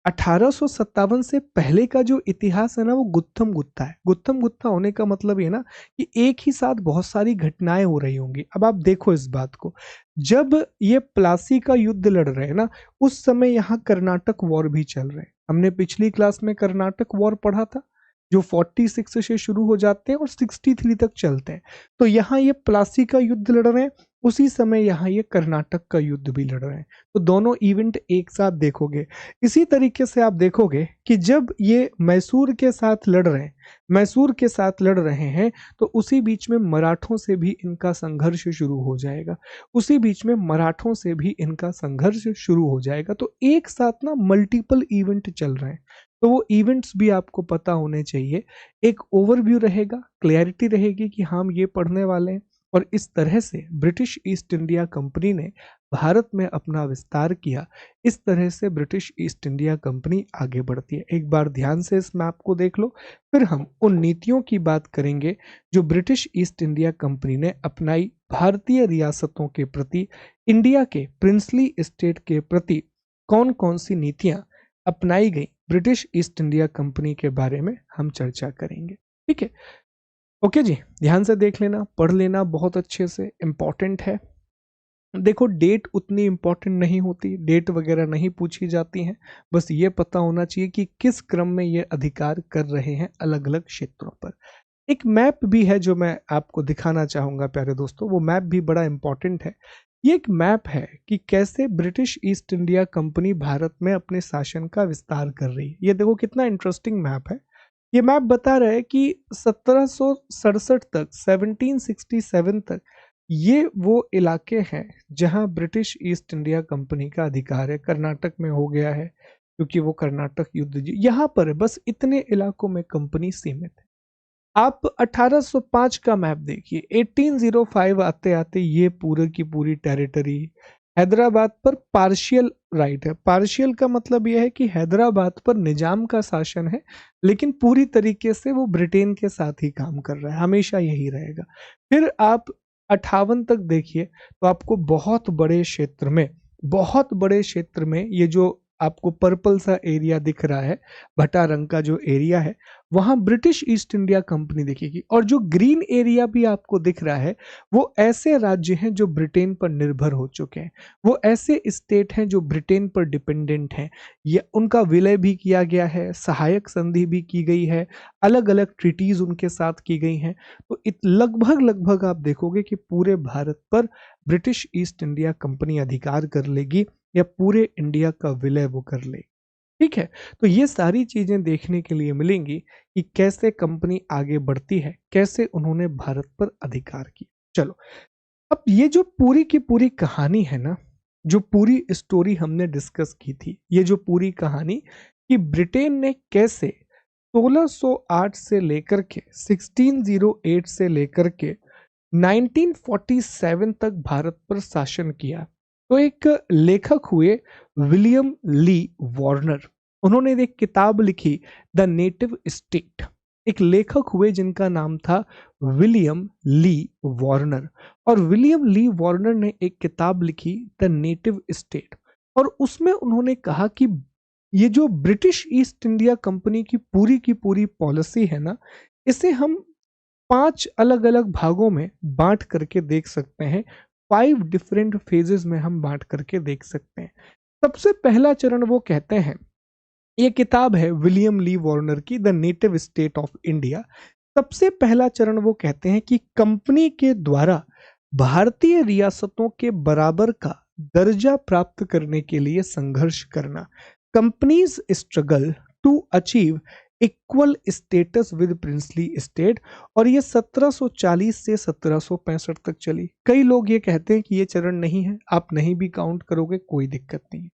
1857 से पहले का जो इतिहास है ना वो गुत्थम गुत्था है। गुत्थम गुत्था होने का मतलब ये ना कि एक ही साथ बहुत सारी घटनाएं हो रही होंगी। अब आप देखो इस बात को, जब ये प्लासी का युद्ध लड़ रहे हैं ना, उस समय यहाँ कर्नाटक वॉर भी चल रहे हैं। हमने पिछली क्लास में कर्नाटक वॉर पढ़ा था, जो 46 से शुरू हो जाते हैं और 63 तक चलते हैं। तो यहाँ ये प्लासी का युद्ध लड़ रहे हैं, उसी समय यहाँ ये कर्नाटक का युद्ध भी लड़ रहे हैं, तो दोनों इवेंट एक साथ देखोगे। इसी तरीके से आप देखोगे कि जब ये मैसूर के साथ लड़ रहे हैं, मैसूर के साथ लड़ रहे हैं, तो उसी बीच में मराठों से भी इनका संघर्ष शुरू हो जाएगा, उसी बीच में मराठों से भी इनका संघर्ष शुरू हो जाएगा। तो एक साथ ना मल्टीपल इवेंट चल रहे हैं, तो वो इवेंट्स भी आपको पता होने चाहिए। एक ओवरव्यू रहेगा, क्लैरिटी रहेगी कि हम ये पढ़ने वाले हैं। और इस तरह से ब्रिटिश ईस्ट इंडिया कंपनी ने भारत में अपना विस्तार किया। इस तरह से ब्रिटिश ईस्ट इंडिया कंपनी आगे बढ़ती है। एक बार ध्यान से इस मैप को देख लो, फिर हम उन नीतियों की बात करेंगे जो ब्रिटिश ईस्ट इंडिया कंपनी ने अपनाई भारतीय रियासतों के प्रति, इंडिया के प्रिंसली स्टेट के प्रति कौन कौन सी नीतियां अपनाई गई ब्रिटिश ईस्ट इंडिया कंपनी के बारे में हम चर्चा करेंगे। ठीक है, ओके जी, ध्यान से देख लेना, पढ़ लेना, बहुत अच्छे से, इंपॉर्टेंट है। देखो डेट उतनी इंपॉर्टेंट नहीं होती, डेट वगैरह नहीं पूछी जाती हैं, बस ये पता होना चाहिए कि किस क्रम में ये अधिकार कर रहे हैं अलग अलग क्षेत्रों पर। एक मैप भी है जो मैं आपको दिखाना चाहूंगा प्यारे दोस्तों, वो मैप भी बड़ा इंपॉर्टेंट है। ये एक मैप है कि कैसे British east India company Bharat में अपने शासन का विस्तार कर रही है। ये देखो कितना इंटरेस्टिंग मैप है। ये मैप बता रहा है कि 1767 तक, 1767 तक ये वो इलाके हैं जहां ब्रिटिश ईस्ट इंडिया कंपनी का अधिकार है। कर्नाटक में हो गया है क्योंकि वो कर्नाटक युद्ध यहाँ पर है, बस इतने इलाकों में कंपनी सीमित है। आप 1805 का मैप देखिए, 1805 आते आते ये पूरे की पूरी टेरिटरी हैदराबाद पर पार्शियल राइट है। पार्शियल का मतलब यह है कि हैदराबाद पर निजाम का शासन है, लेकिन पूरी तरीके से वो ब्रिटेन के साथ ही काम कर रहा है, हमेशा यही रहेगा। फिर आप 58 तक देखिए, तो आपको बहुत बड़े क्षेत्र में ये जो आपको पर्पल सा एरिया दिख रहा है, भटा रंग का जो एरिया है, वहां ब्रिटिश ईस्ट इंडिया कंपनी दिखेगी। और जो ग्रीन एरिया भी आपको दिख रहा है, वो ऐसे राज्य हैं जो ब्रिटेन पर निर्भर हो चुके हैं, वो ऐसे स्टेट हैं जो ब्रिटेन पर डिपेंडेंट हैं। ये उनका विलय भी किया गया है, सहायक संधि भी की गई है, अलग अलग ट्रीटीज उनके साथ की गई हैं। तो लगभग लगभग आप देखोगे कि पूरे भारत पर ब्रिटिश ईस्ट इंडिया कंपनी अधिकार कर लेगी, या पूरे इंडिया का विलय वो कर लेगी। ठीक है, तो ये सारी चीजें देखने के लिए मिलेंगी कि कैसे कंपनी आगे बढ़ती है, कैसे उन्होंने भारत पर अधिकार किया। चलो, अब ये जो पूरी की पूरी कहानी है ना, जो पूरी स्टोरी हमने डिस्कस की थी, ये जो पूरी कहानी कि ब्रिटेन ने कैसे 1608 से लेकर के 1608 से लेकर के 1947 तक भारत पर शासन किया। तो एक लेखक हुए विलियम ली वार्नर, उन्होंने एक किताब लिखी द नेटिव स्टेट। एक लेखक हुए जिनका नाम था विलियम ली वार्नर, और विलियम ली वार्नर ने एक किताब लिखी द नेटिव स्टेट, और उसमें उन्होंने कहा कि ये जो ब्रिटिश ईस्ट इंडिया कंपनी की पूरी पॉलिसी है ना, इसे हम 5 अलग अलग भागों में बांट करके देख सकते हैं। 5 डिफरेंट फेजेस में हम बांट करके देख सकते हैं। सबसे पहला चरण वो कहते हैं, ये किताब है विलियम ली वार्नर की the native state of India. सबसे पहला चरण वो कहते हैं कि कंपनी के द्वारा भारतीय रियासतों के बराबर का दर्जा प्राप्त करने के लिए संघर्ष करना, companies struggle to achieve equal status with princely state. और ये 1740 से 1765 तक चली। कई लोग ये कहते हैं कि ये चरण नहीं है, आप नहीं भी काउंट करोगे कोई दिक्कत नहीं है।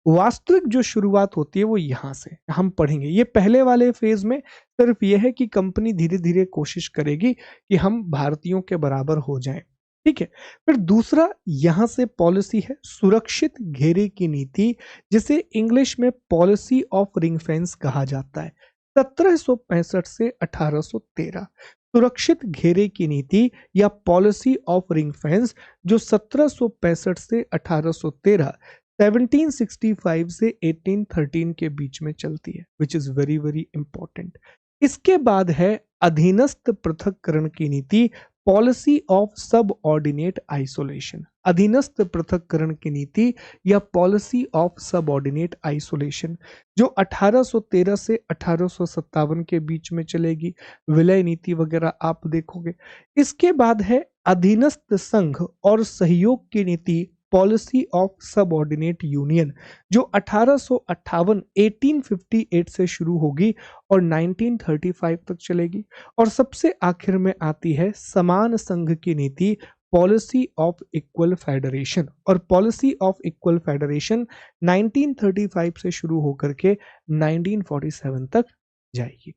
वास्तविक जो शुरुआत होती है वो यहां से हम पढ़ेंगे। ये पहले वाले फेज में सिर्फ यह है कि कंपनी धीरे धीरे कोशिश करेगी कि हम भारतीयों के बराबर हो जाएं। ठीक है, फिर दूसरा यहां से पॉलिसी है सुरक्षित घेरे की नीति, जिसे इंग्लिश में पॉलिसी ऑफ रिंग फेंस कहा जाता है। 1765 से 1813 सुरक्षित घेरे की नीति या पॉलिसी ऑफ रिंग फेंस, जो 1765 से 1813 1765 से 1813 के बीच में चलती है, which is very very important. इसके बाद है अधीनस्थ पृथक्करण की नीति, पॉलिसी ऑफ सब ऑर्डिनेट आइसोलेशन। अधीनस्थ पृथक्करण की नीति या पॉलिसी ऑफ सब ऑर्डिनेट आइसोलेशन, जो 1813 से 1857 के बीच में चलेगी। विलय नीति वगैरह आप देखोगे। इसके बाद है अधीनस्थ संघ और सहयोग की नीति, पॉलिसी ऑफ सबऑर्डिनेट यूनियन, जो 1858 से शुरू होगी और 1935 तक चलेगी। और सबसे आखिर में आती है समान संघ की नीति, पॉलिसी ऑफ इक्वल फेडरेशन। और पॉलिसी ऑफ इक्वल फेडरेशन 1935 से शुरू होकर के 1947 तक जाएगी।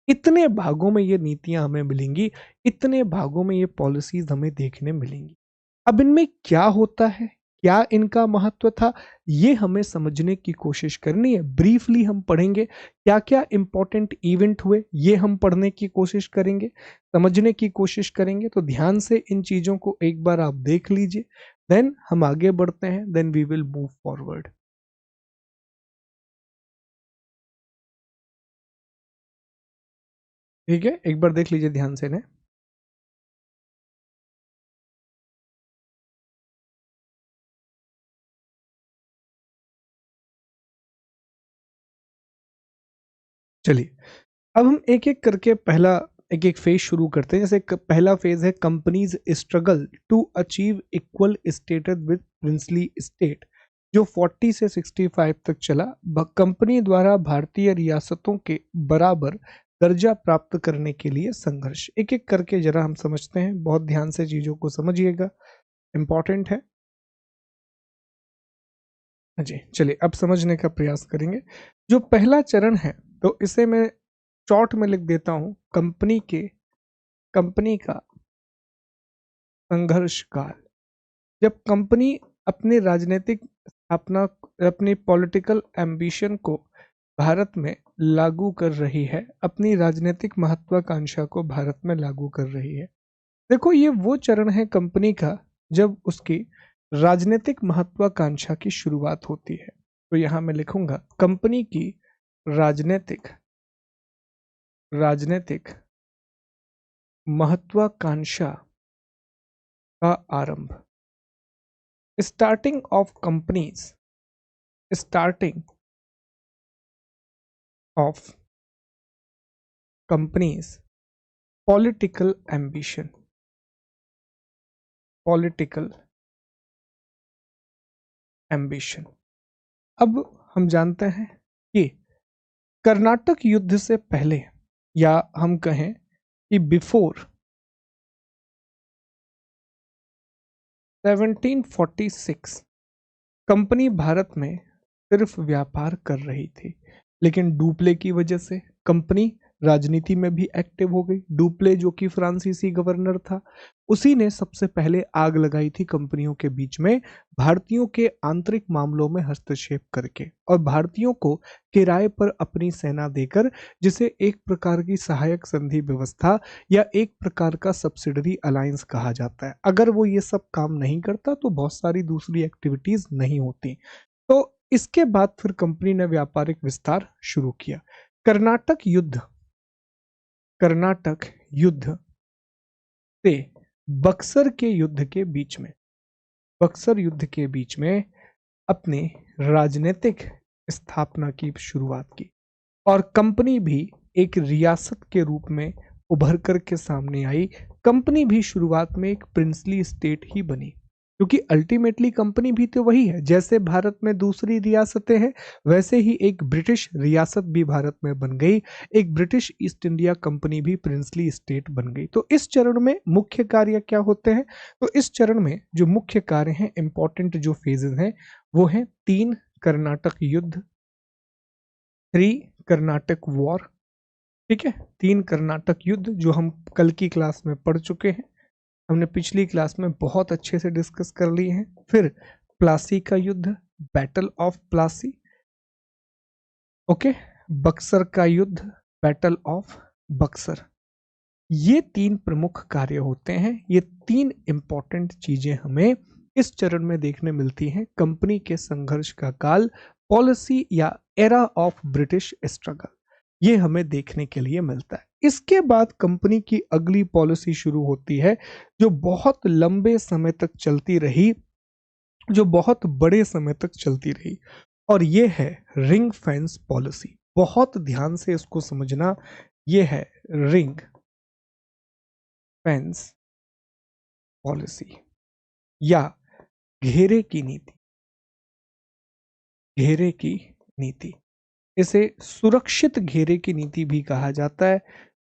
इतने भागों में ये नीतियां हमें मिलेंगी, इतने भागों में ये पॉलिसीज हमें देखने मिलेंगी। अब इनमें क्या होता है, क्या इनका महत्व था, ये हमें समझने की कोशिश करनी है। ब्रीफली हम पढ़ेंगे क्या क्या इंपॉर्टेंट इवेंट हुए, ये हम पढ़ने की कोशिश करेंगे, समझने की कोशिश करेंगे। तो ध्यान से इन चीजों को एक बार आप देख लीजिए, देन हम आगे बढ़ते हैं, then we will move forward. ठीक है, एक बार देख लीजिए ध्यान से। चलिए, अब हम एक एक करके पहला एक एक फेज शुरू करते हैं। जैसे पहला फेज है companies struggle to achieve equal status with princely state, जो 40 से 65 तक चला। कंपनी द्वारा भारतीय रियासतों के बराबर दर्जा प्राप्त करने के लिए संघर्ष। एक एक करके जरा हम समझते हैं, बहुत ध्यान से चीजों को समझिएगा, इंपॉर्टेंट है। जी चलिए, अब समझने का प्रयास करेंगे। जो पहला चरण है, तो इसे मैं शॉर्ट में लिख देता हूं, कंपनी के कंपनी का संघर्ष काल, जब कंपनी अपनी राजनीतिक स्थापना, अपनी पॉलिटिकल एम्बिशन को भारत में लागू कर रही है, अपनी राजनीतिक महत्वाकांक्षा को भारत में लागू कर रही है। देखो, ये वो चरण है कंपनी का जब उसकी राजनीतिक महत्वाकांक्षा की शुरुआत होती है। तो यहां मैं लिखूंगा कंपनी की राजनीतिक राजनीतिक महत्वाकांक्षा का आरंभ। Starting of companies starting of companies political ambition political ambition. अब हम जानते हैं कि कर्नाटक युद्ध से पहले, या हम कहें कि बिफोर 1746, कंपनी भारत में सिर्फ व्यापार कर रही थी, लेकिन डुप्ले की वजह से कंपनी राजनीति में भी एक्टिव हो गई। डुप्ले जो कि फ्रांसीसी गवर्नर था, उसी ने सबसे पहले आग लगाई थी कंपनियों के बीच में, भारतीयों के आंतरिक मामलों में हस्तक्षेप करके और भारतीयों को किराए पर अपनी सेना देकर, जिसे एक प्रकार की सहायक संधि व्यवस्था या एक प्रकार का सब्सिडरी अलायंस कहा जाता है। अगर वो ये सब काम नहीं करता तो बहुत सारी दूसरी एक्टिविटीज नहीं होती। तो इसके बाद फिर कंपनी ने व्यापारिक विस्तार शुरू किया। कर्नाटक युद्ध से बक्सर के युद्ध के बीच में बक्सर युद्ध के बीच में अपने राजनीतिक स्थापना की शुरुआत की और कंपनी भी एक रियासत के रूप में उभर कर के सामने आई। कंपनी भी शुरुआत में एक प्रिंसली स्टेट ही बनी, क्योंकि अल्टीमेटली कंपनी भी तो वही है। जैसे भारत में दूसरी रियासतें हैं, वैसे ही एक ब्रिटिश रियासत भी भारत में बन गई, एक ब्रिटिश ईस्ट इंडिया कंपनी भी प्रिंसली स्टेट बन गई। तो इस चरण में मुख्य कार्य क्या होते हैं? तो इस चरण में जो मुख्य कार्य हैं, इंपॉर्टेंट जो फेजेस हैं, वो हैं 3 कर्नाटक युद्ध, 3 कर्नाटक वॉर। ठीक है, 3 कर्नाटक युद्ध जो हम कल की क्लास में पढ़ चुके हैं, हमने पिछली क्लास में बहुत अच्छे से डिस्कस कर लिए हैं। फिर प्लासी का युद्ध, battle of Plassey. Okay, Buxar का युद्ध, बैटल ऑफ बक्सर। ये 3 प्रमुख कार्य होते हैं। ये 3 इंपॉर्टेंट चीजें हमें इस चरण में देखने मिलती हैं। कंपनी के संघर्ष का काल, पॉलिसी या एरा ऑफ ब्रिटिश स्ट्रगल, ये हमें देखने के लिए मिलता है। इसके बाद कंपनी की अगली पॉलिसी शुरू होती है, जो बहुत लंबे समय तक चलती रही, जो बहुत बड़े समय तक चलती रही, और ये है रिंग फेंस पॉलिसी। बहुत ध्यान से इसको समझना, ये है रिंग फेंस पॉलिसी या घेरे की नीति। घेरे की नीति, इसे सुरक्षित घेरे की नीति भी कहा जाता है,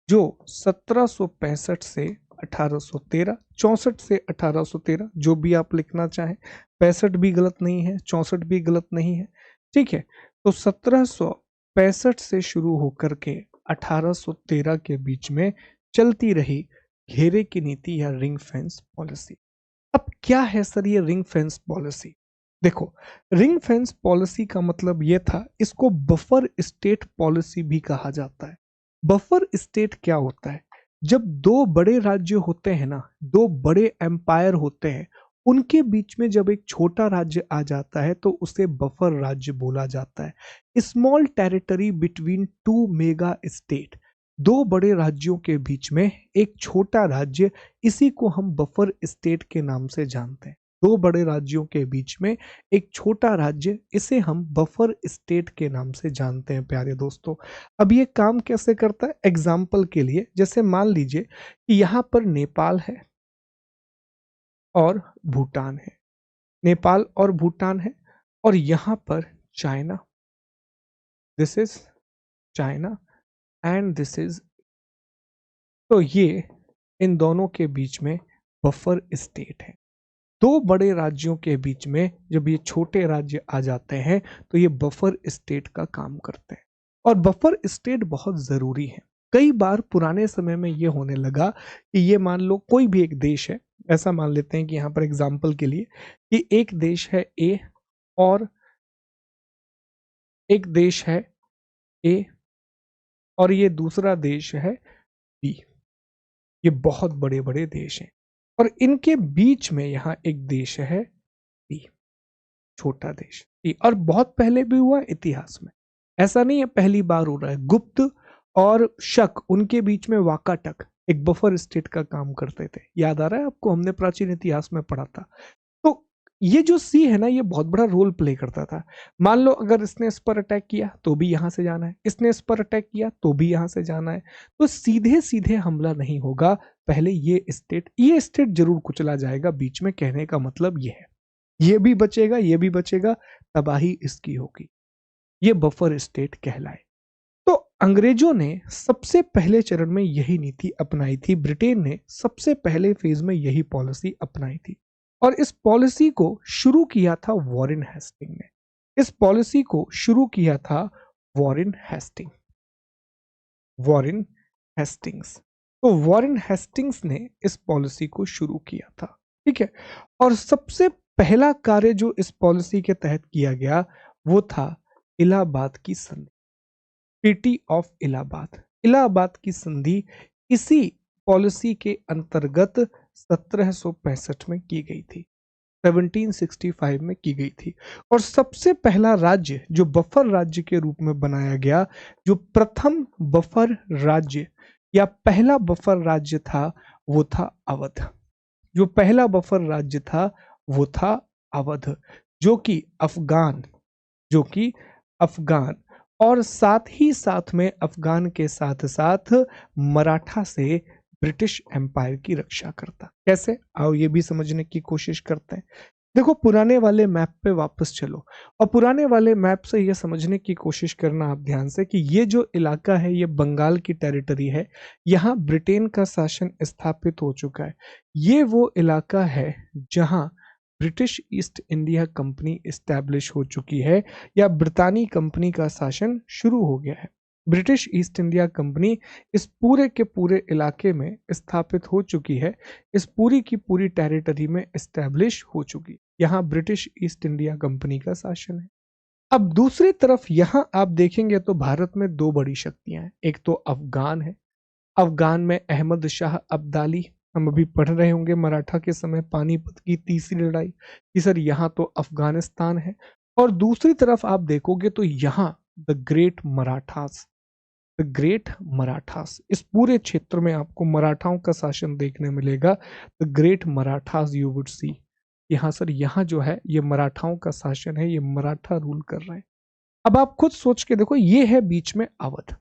जो 1765 से 1813, 64 से 1813, जो भी आप लिखना चाहें। 65 भी गलत नहीं है, 64 भी गलत नहीं है। ठीक है, तो 1765 से शुरू होकर के 1813 के बीच में चलती रही घेरे की नीति या रिंग फेंस पॉलिसी। अब क्या है सर ये रिंग फेंस पॉलिसी? देखो, रिंग फेंस पॉलिसी का मतलब ये था, इसको बफर स्टेट पॉलिसी भी कहा जाता है। बफर स्टेट क्या होता है? जब 2 बड़े राज्य होते हैं ना, 2 बड़े एम्पायर होते हैं, उनके बीच में जब एक छोटा राज्य आ जाता है तो उसे बफर राज्य बोला जाता है। Small territory between 2 mega state, 2 बड़े राज्यों के बीच में एक छोटा राज्य, इसी को हम बफर स्टेट के नाम से जानते हैं। 2 बड़े राज्यों के बीच में एक छोटा राज्य, इसे हम बफर स्टेट के नाम से जानते हैं प्यारे दोस्तों। अब ये काम कैसे करता है? एग्जाम्पल के लिए, जैसे मान लीजिए कि यहाँ पर नेपाल है और भूटान है, नेपाल और भूटान है, और यहाँ पर China, this is China and this is, तो ये इन दोनों के बीच में बफर स्टेट है। 2 बड़े राज्यों के बीच में जब ये छोटे राज्य आ जाते हैं तो ये बफर स्टेट का काम करते हैं, और बफर स्टेट बहुत जरूरी है। कई बार पुराने समय में ये होने लगा कि ये मान लो कोई भी एक देश है, ऐसा मान लेते हैं कि यहाँ पर एग्जाम्पल के लिए कि एक देश है ए और एक देश है ए और ये दूसरा देश है बी। ये बहुत बड़े बड़े देश हैं और इनके बीच में यहाँ एक देश है बी, छोटा देश सी। और बहुत पहले भी हुआ इतिहास में, ऐसा नहीं है पहली बार हो रहा है। गुप्त और शक उनके बीच में वाकाटक एक बफर स्टेट का काम करते थे, याद आ रहा है आपको, हमने प्राचीन इतिहास में पढ़ा था। तो ये जो सी है ना, ये बहुत बड़ा रोल प्ले करता था। मान लो अगर इसने इस पर अटैक किया तो भी यहां से जाना है, इसने इस पर अटैक किया तो भी यहां से जाना है। तो सीधे सीधे हमला नहीं होगा, पहले ये स्टेट जरूर कुचला जाएगा बीच में, कहने का मतलब ये है। ये भी बचेगा, ये भी बचेगा, तबाही इसकी होगी। ये बफर स्टेट कहलाए। तो अंग्रेजों ने सबसे पहले चरण में यही नीति अपनाई थी, ब्रिटेन ने सबसे पहले फेज में यही पॉलिसी अपनाई थी और इस पॉलिसी को शुरू किया था वॉरेन हेस्टिंग ने। इस पॉलिसी को शुरू किया था वॉरेन हेस्टिंग, वॉरेन हेस्टिंग्स। तो वॉरेन हेस्टिंग्स ने इस पॉलिसी को शुरू किया था, ठीक है। और सबसे पहला कार्य जो इस पॉलिसी के तहत किया गया वो था इलाहाबाद की संधि, ट्रीटी ऑफ इलाहाबाद। इलाहाबाद की संधि इसी पॉलिसी के अंतर्गत 1765 में की गई थी, 1765 में की गई थी। और सबसे पहला राज्य जो बफर राज्य के रूप में बनाया गया, जो प्रथम बफर राज्य या पहला बफर राज्य था वो था अवध। जो पहला बफर राज्य था वो था अवध, जो कि अफगान, जो कि अफगान और साथ ही साथ में अफगान के साथ साथ मराठा से ब्रिटिश एम्पायर की रक्षा करता। कैसे, आओ ये भी समझने की कोशिश करते हैं। देखो पुराने वाले मैप पे वापस चलो और पुराने वाले मैप से ये समझने की कोशिश करना आप ध्यान से कि ये जो इलाका है ये बंगाल की टेरिटरी है, यहाँ ब्रिटेन का शासन स्थापित हो चुका है। ये वो इलाका है जहाँ British east India company establish हो चुकी है या ब्रितानी कंपनी का शासन शुरू हो गया है। ब्रिटिश ईस्ट इंडिया कंपनी इस पूरे के पूरे इलाके में स्थापित हो चुकी है, इस पूरी की पूरी टेरिटरी में इस्टेब्लिश हो चुकी है। यहाँ ब्रिटिश ईस्ट इंडिया कंपनी का शासन है। अब दूसरी तरफ यहाँ आप देखेंगे तो भारत में दो बड़ी शक्तियां हैं, एक तो अफगान है। अफगान में अहमद शाह अब्दाली, हम अभी पढ़ रहे होंगे मराठा के समय पानीपत की तीसरी लड़ाई कि सर यहाँ तो अफगानिस्तान है। और दूसरी तरफ आप देखोगे तो यहाँ the great Marathas, the great Marathas, इस पूरे क्षेत्र में आपको मराठाओं का शासन देखने मिलेगा। The great Marathas you would see, यहाँ सर यहाँ जो है ये मराठाओं का शासन है, ये मराठा रूल कर रहे हैं। अब आप खुद सोच के देखो, ये है बीच में अवध,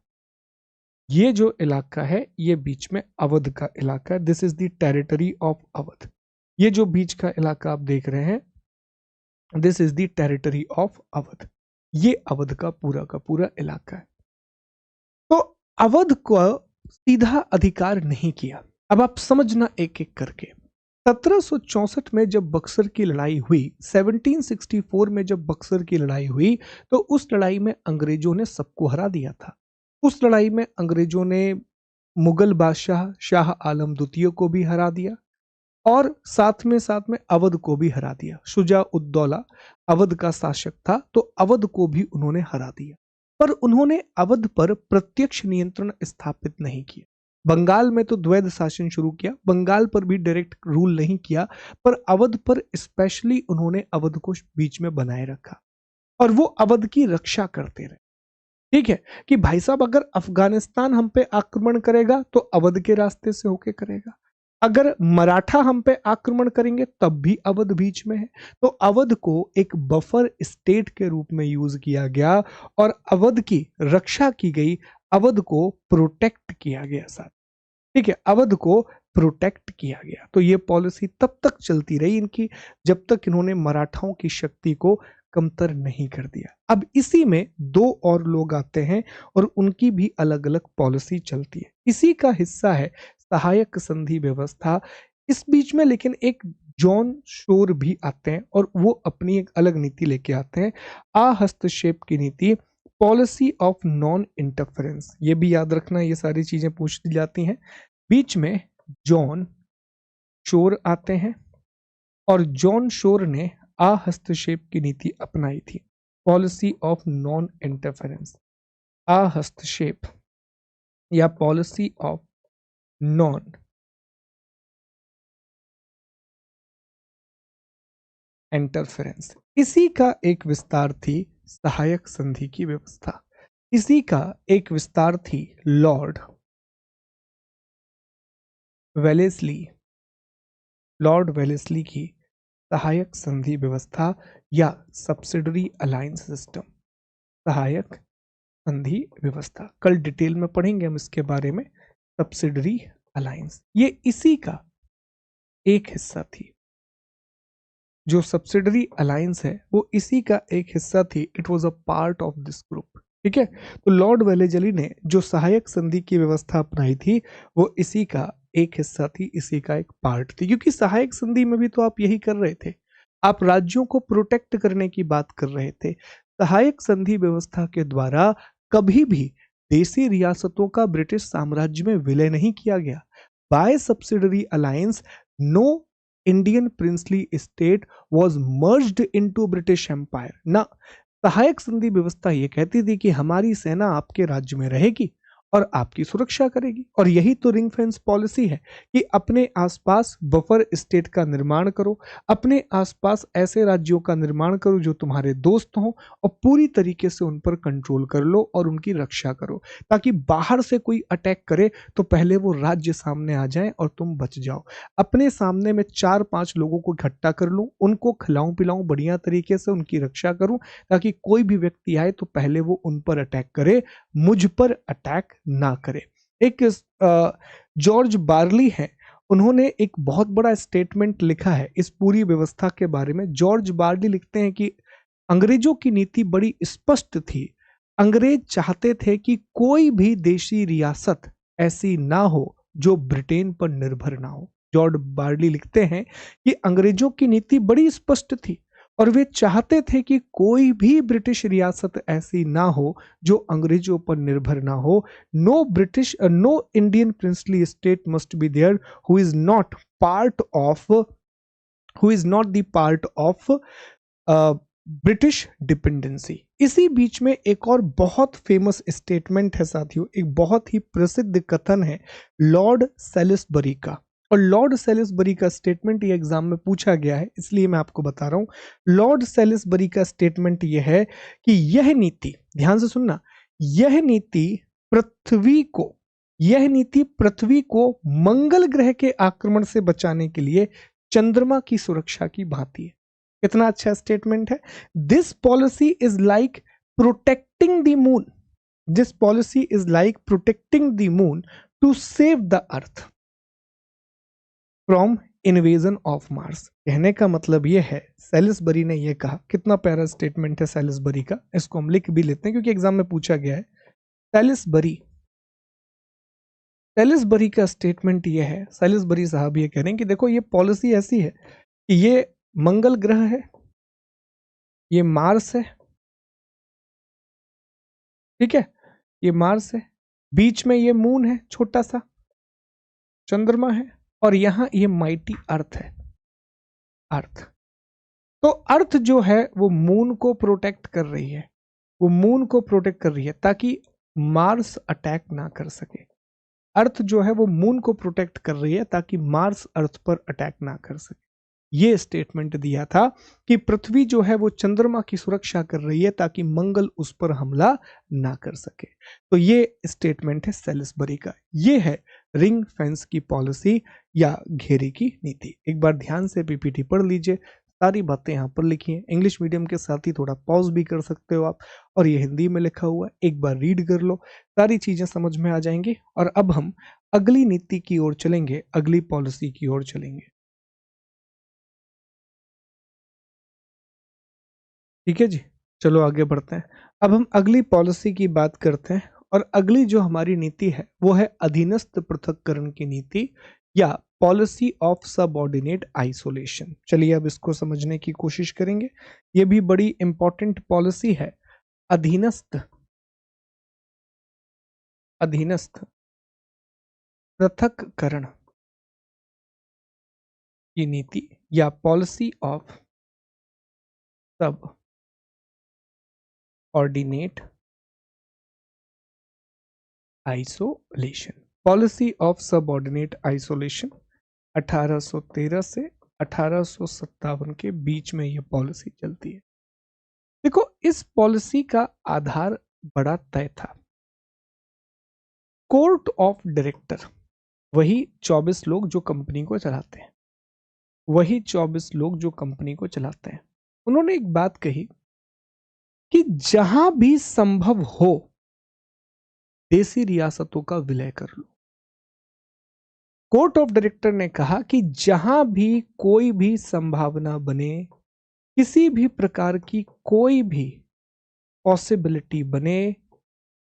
ये जो इलाका है ये बीच में अवध का इलाका है, this is the territory of Awadh. ये जो बीच का इलाका आप देख रहे हैं, this is the territory of Awadh, ये अवध का पूरा इलाका है। तो अवध को सीधा अधिकार नहीं किया। अब आप समझना एक एक करके। 1764 में जब बक्सर की लड़ाई हुई, 1764 में जब बक्सर की लड़ाई हुई, तो उस लड़ाई में अंग्रेजों ने सबको हरा दिया था। उस लड़ाई में अंग्रेजों ने मुगल बादशाह शाह आलम द्वितीय को भी हरा दिया और साथ में अवध को भी हरा दिया। शुजा उद्दौला अवध का शासक था, तो अवध को भी उन्होंने हरा दिया। पर उन्होंने अवध पर प्रत्यक्ष नियंत्रण स्थापित नहीं किया। बंगाल में तो द्वैध शासन शुरू किया, बंगाल पर भी डायरेक्ट रूल नहीं किया, पर अवध पर स्पेशली उन्होंने अवध को बीच में बनाए रखा और वो अवध की रक्षा करते रहे। ठीक है कि भाई साहब अगर अफगानिस्तान हम पे आक्रमण करेगा तो अवध के रास्ते से होके करेगा, अगर मराठा हम पे आक्रमण करेंगे तब भी अवध बीच में है। तो अवध को एक बफर स्टेट के रूप में यूज किया गया और अवध की रक्षा की गई, अवध को प्रोटेक्ट किया गया साथ। ठीक है, अवध को प्रोटेक्ट किया गया। तो ये पॉलिसी तब तक चलती रही इनकी जब तक इन्होंने मराठाओं की शक्ति को कमतर नहीं कर दिया। अब इसी में दो और लोग आते हैं और उनकी भी अलग अलग पॉलिसी चलती है। इसी का हिस्सा है सहायक संधि व्यवस्था। इस बीच में लेकिन एक जॉन शोर भी आते हैं और वो अपनी एक अलग नीति लेके आते हैं, अहस्तक्षेप की नीति। पॉलिसी ऑफ नॉन इंटरफेरेंस, ये भी याद रखना, ये सारी चीजें पूछ दी जाती हैं। बीच में जॉन शोर आते हैं और जॉन शोर ने हस्तक्षेप की नीति अपनाई थी। पॉलिसी ऑफ नॉन इंटरफेरेंस, हस्तक्षेप या पॉलिसी ऑफ नॉन इंटरफेरेंस, इसी का एक विस्तार थी सहायक संधि की व्यवस्था। इसी का एक विस्तार थी लॉर्ड वेलेस्ली की सहायक संधि व्यवस्था या सब्सिडरी अलायंस सिस्टम। सहायक संधि व्यवस्था कल डिटेल में पढ़ेंगे हम इसके बारे में। सब्सिडरी अलायंस ये इसी का एक हिस्सा थी। जो सब्सिडरी अलायंस है वो इसी का एक हिस्सा थी। It was a part of this group. ठीक है, तो लॉर्ड वेलेजली ने जो सहायक संधि की व्यवस्था अपनाई थी वो इसी का एक हिस्सा थी, इसी का एक पार्ट थी। क्योंकि सहायक संधि में भी तो आप यही कर रहे थे, आप राज्यों को प्रोटेक्ट करने की बात कर रहे थे। सहायक संधि व्यवस्था के द्वारा कभी भी देसी रियासतों का ब्रिटिश साम्राज्य में विलय नहीं किया गया। By subsidiary alliance no Indian princely state was merged into British empire. ना, सहायक संधि व्यवस्था यह कहती थी कि हमारी सेना आपके राज्य में रहेगी और आपकी सुरक्षा करेगी। और यही तो रिंग फेंस पॉलिसी है कि अपने आसपास बफर स्टेट का निर्माण करो, अपने आसपास ऐसे राज्यों का निर्माण करो जो तुम्हारे दोस्त हों और पूरी तरीके से उन पर कंट्रोल कर लो और उनकी रक्षा करो, ताकि बाहर से कोई अटैक करे तो पहले वो राज्य सामने आ जाए और तुम बच जाओ। अपने सामने में 4-5 लोगों को इकट्ठा कर लूं, उनको खिलाऊं पिलाऊं बढ़िया तरीके से, उनकी रक्षा करूं, ताकि कोई भी व्यक्ति आए तो पहले वो उन पर अटैक करे, मुझ पर अटैक ना करे। एक जॉर्ज बार्ली है, उन्होंने एक बहुत बड़ा स्टेटमेंट लिखा है इस पूरी व्यवस्था के बारे में। जॉर्ज बार्ली लिखते हैं कि अंग्रेजों की नीति बड़ी स्पष्ट थी। अंग्रेज चाहते थे कि कोई भी देशी रियासत ऐसी ना हो जो ब्रिटेन पर निर्भर ना हो। जॉर्ज बार्ली लिखते हैं कि अंग्रेजों की नीति बड़ी स्पष्ट थी और वे चाहते थे कि कोई भी ब्रिटिश रियासत ऐसी ना हो जो अंग्रेजों पर निर्भर ना हो। No Indian princely state must be there who is not the part of British dependency. इसी बीच में एक और बहुत फेमस स्टेटमेंट है साथियों, एक बहुत ही प्रसिद्ध कथन है लॉर्ड सेलिसबरी का। और लॉर्ड सेलिसबरी का स्टेटमेंट ये एग्जाम में पूछा गया है, इसलिए मैं आपको बता रहा हूं। लॉर्ड सेलिसबरी का स्टेटमेंट यह है कि यह नीति, ध्यान से सुनना, यह नीति पृथ्वी को मंगल ग्रह के आक्रमण से बचाने के लिए चंद्रमा की सुरक्षा की भांति है। कितना अच्छा स्टेटमेंट है। This policy is like protecting the moon, this policy is like protecting the moon to save the earth from invasion of Mars. कहने का मतलब यह है, सेलिसबरी ने यह कहा, कितना प्यारा स्टेटमेंट है सेलिसबरी का, इसको हम लिख भी लेते हैं क्योंकि एग्जाम में पूछा गया है। सेलिसबरी का स्टेटमेंट यह है, सेलिसबरी साहब ये कह रहे हैं कि देखो ये पॉलिसी ऐसी है कि ये मंगल ग्रह है, ये मार्स है, ठीक है, ये मार्स है, बीच में ये मून है, छोटा सा चंद्रमा है, और यहां ये माइटी अर्थ है, अर्थ। तो अर्थ जो है वो मून को प्रोटेक्ट कर रही है, वो मून को प्रोटेक्ट कर रही है ताकि मार्स अटैक ना कर सके। अर्थ जो है वो मून को प्रोटेक्ट कर रही है ताकि मार्स अर्थ पर अटैक ना कर सके। ये स्टेटमेंट दिया था कि पृथ्वी जो है वो चंद्रमा की सुरक्षा कर रही है ताकि मंगल उस पर हमला ना कर सके। तो ये स्टेटमेंट है सेलिसबरी का। ये है रिंग फेंस की पॉलिसी या घेरे की नीति। एक बार ध्यान से पीपीटी पढ़ लीजिए, सारी बातें यहाँ पर लिखी हैं। इंग्लिश मीडियम के साथ ही थोड़ा पॉज भी कर सकते हो आप, और ये हिंदी में लिखा हुआ है, एक बार रीड कर लो, सारी चीजें समझ में आ जाएंगी। और अब हम अगली नीति की ओर चलेंगे, अगली पॉलिसी की ओर चलेंगे। ठीक है जी, चलो आगे बढ़ते हैं। अब हम अगली पॉलिसी की बात करते हैं, और अगली जो हमारी नीति है वो है अधीनस्थ पृथक्करण की नीति या पॉलिसी ऑफ सबऑर्डिनेट आइसोलेशन। चलिए अब इसको समझने की कोशिश करेंगे। ये भी बड़ी इंपॉर्टेंट पॉलिसी है, अधीनस्थ अधीनस्थ पृथक्करण की नीति या पॉलिसी ऑफ सब ordinate isolation. Policy of subordinate isolation 1813 से 1857 के बीच में यह पॉलिसी चलती है। देखो, इस पॉलिसी का आधार बड़ा तय था। कोर्ट ऑफ डायरेक्टर, वही 24 लोग जो कंपनी को चलाते हैं, वही 24 लोग जो कंपनी को चलाते हैं, उन्होंने एक बात कही कि जहां भी संभव हो देसी रियासतों का विलय कर लो। कोर्ट ऑफ डायरेक्टर ने कहा कि जहां भी कोई भी संभावना बने, किसी भी प्रकार की कोई भी पॉसिबिलिटी बने,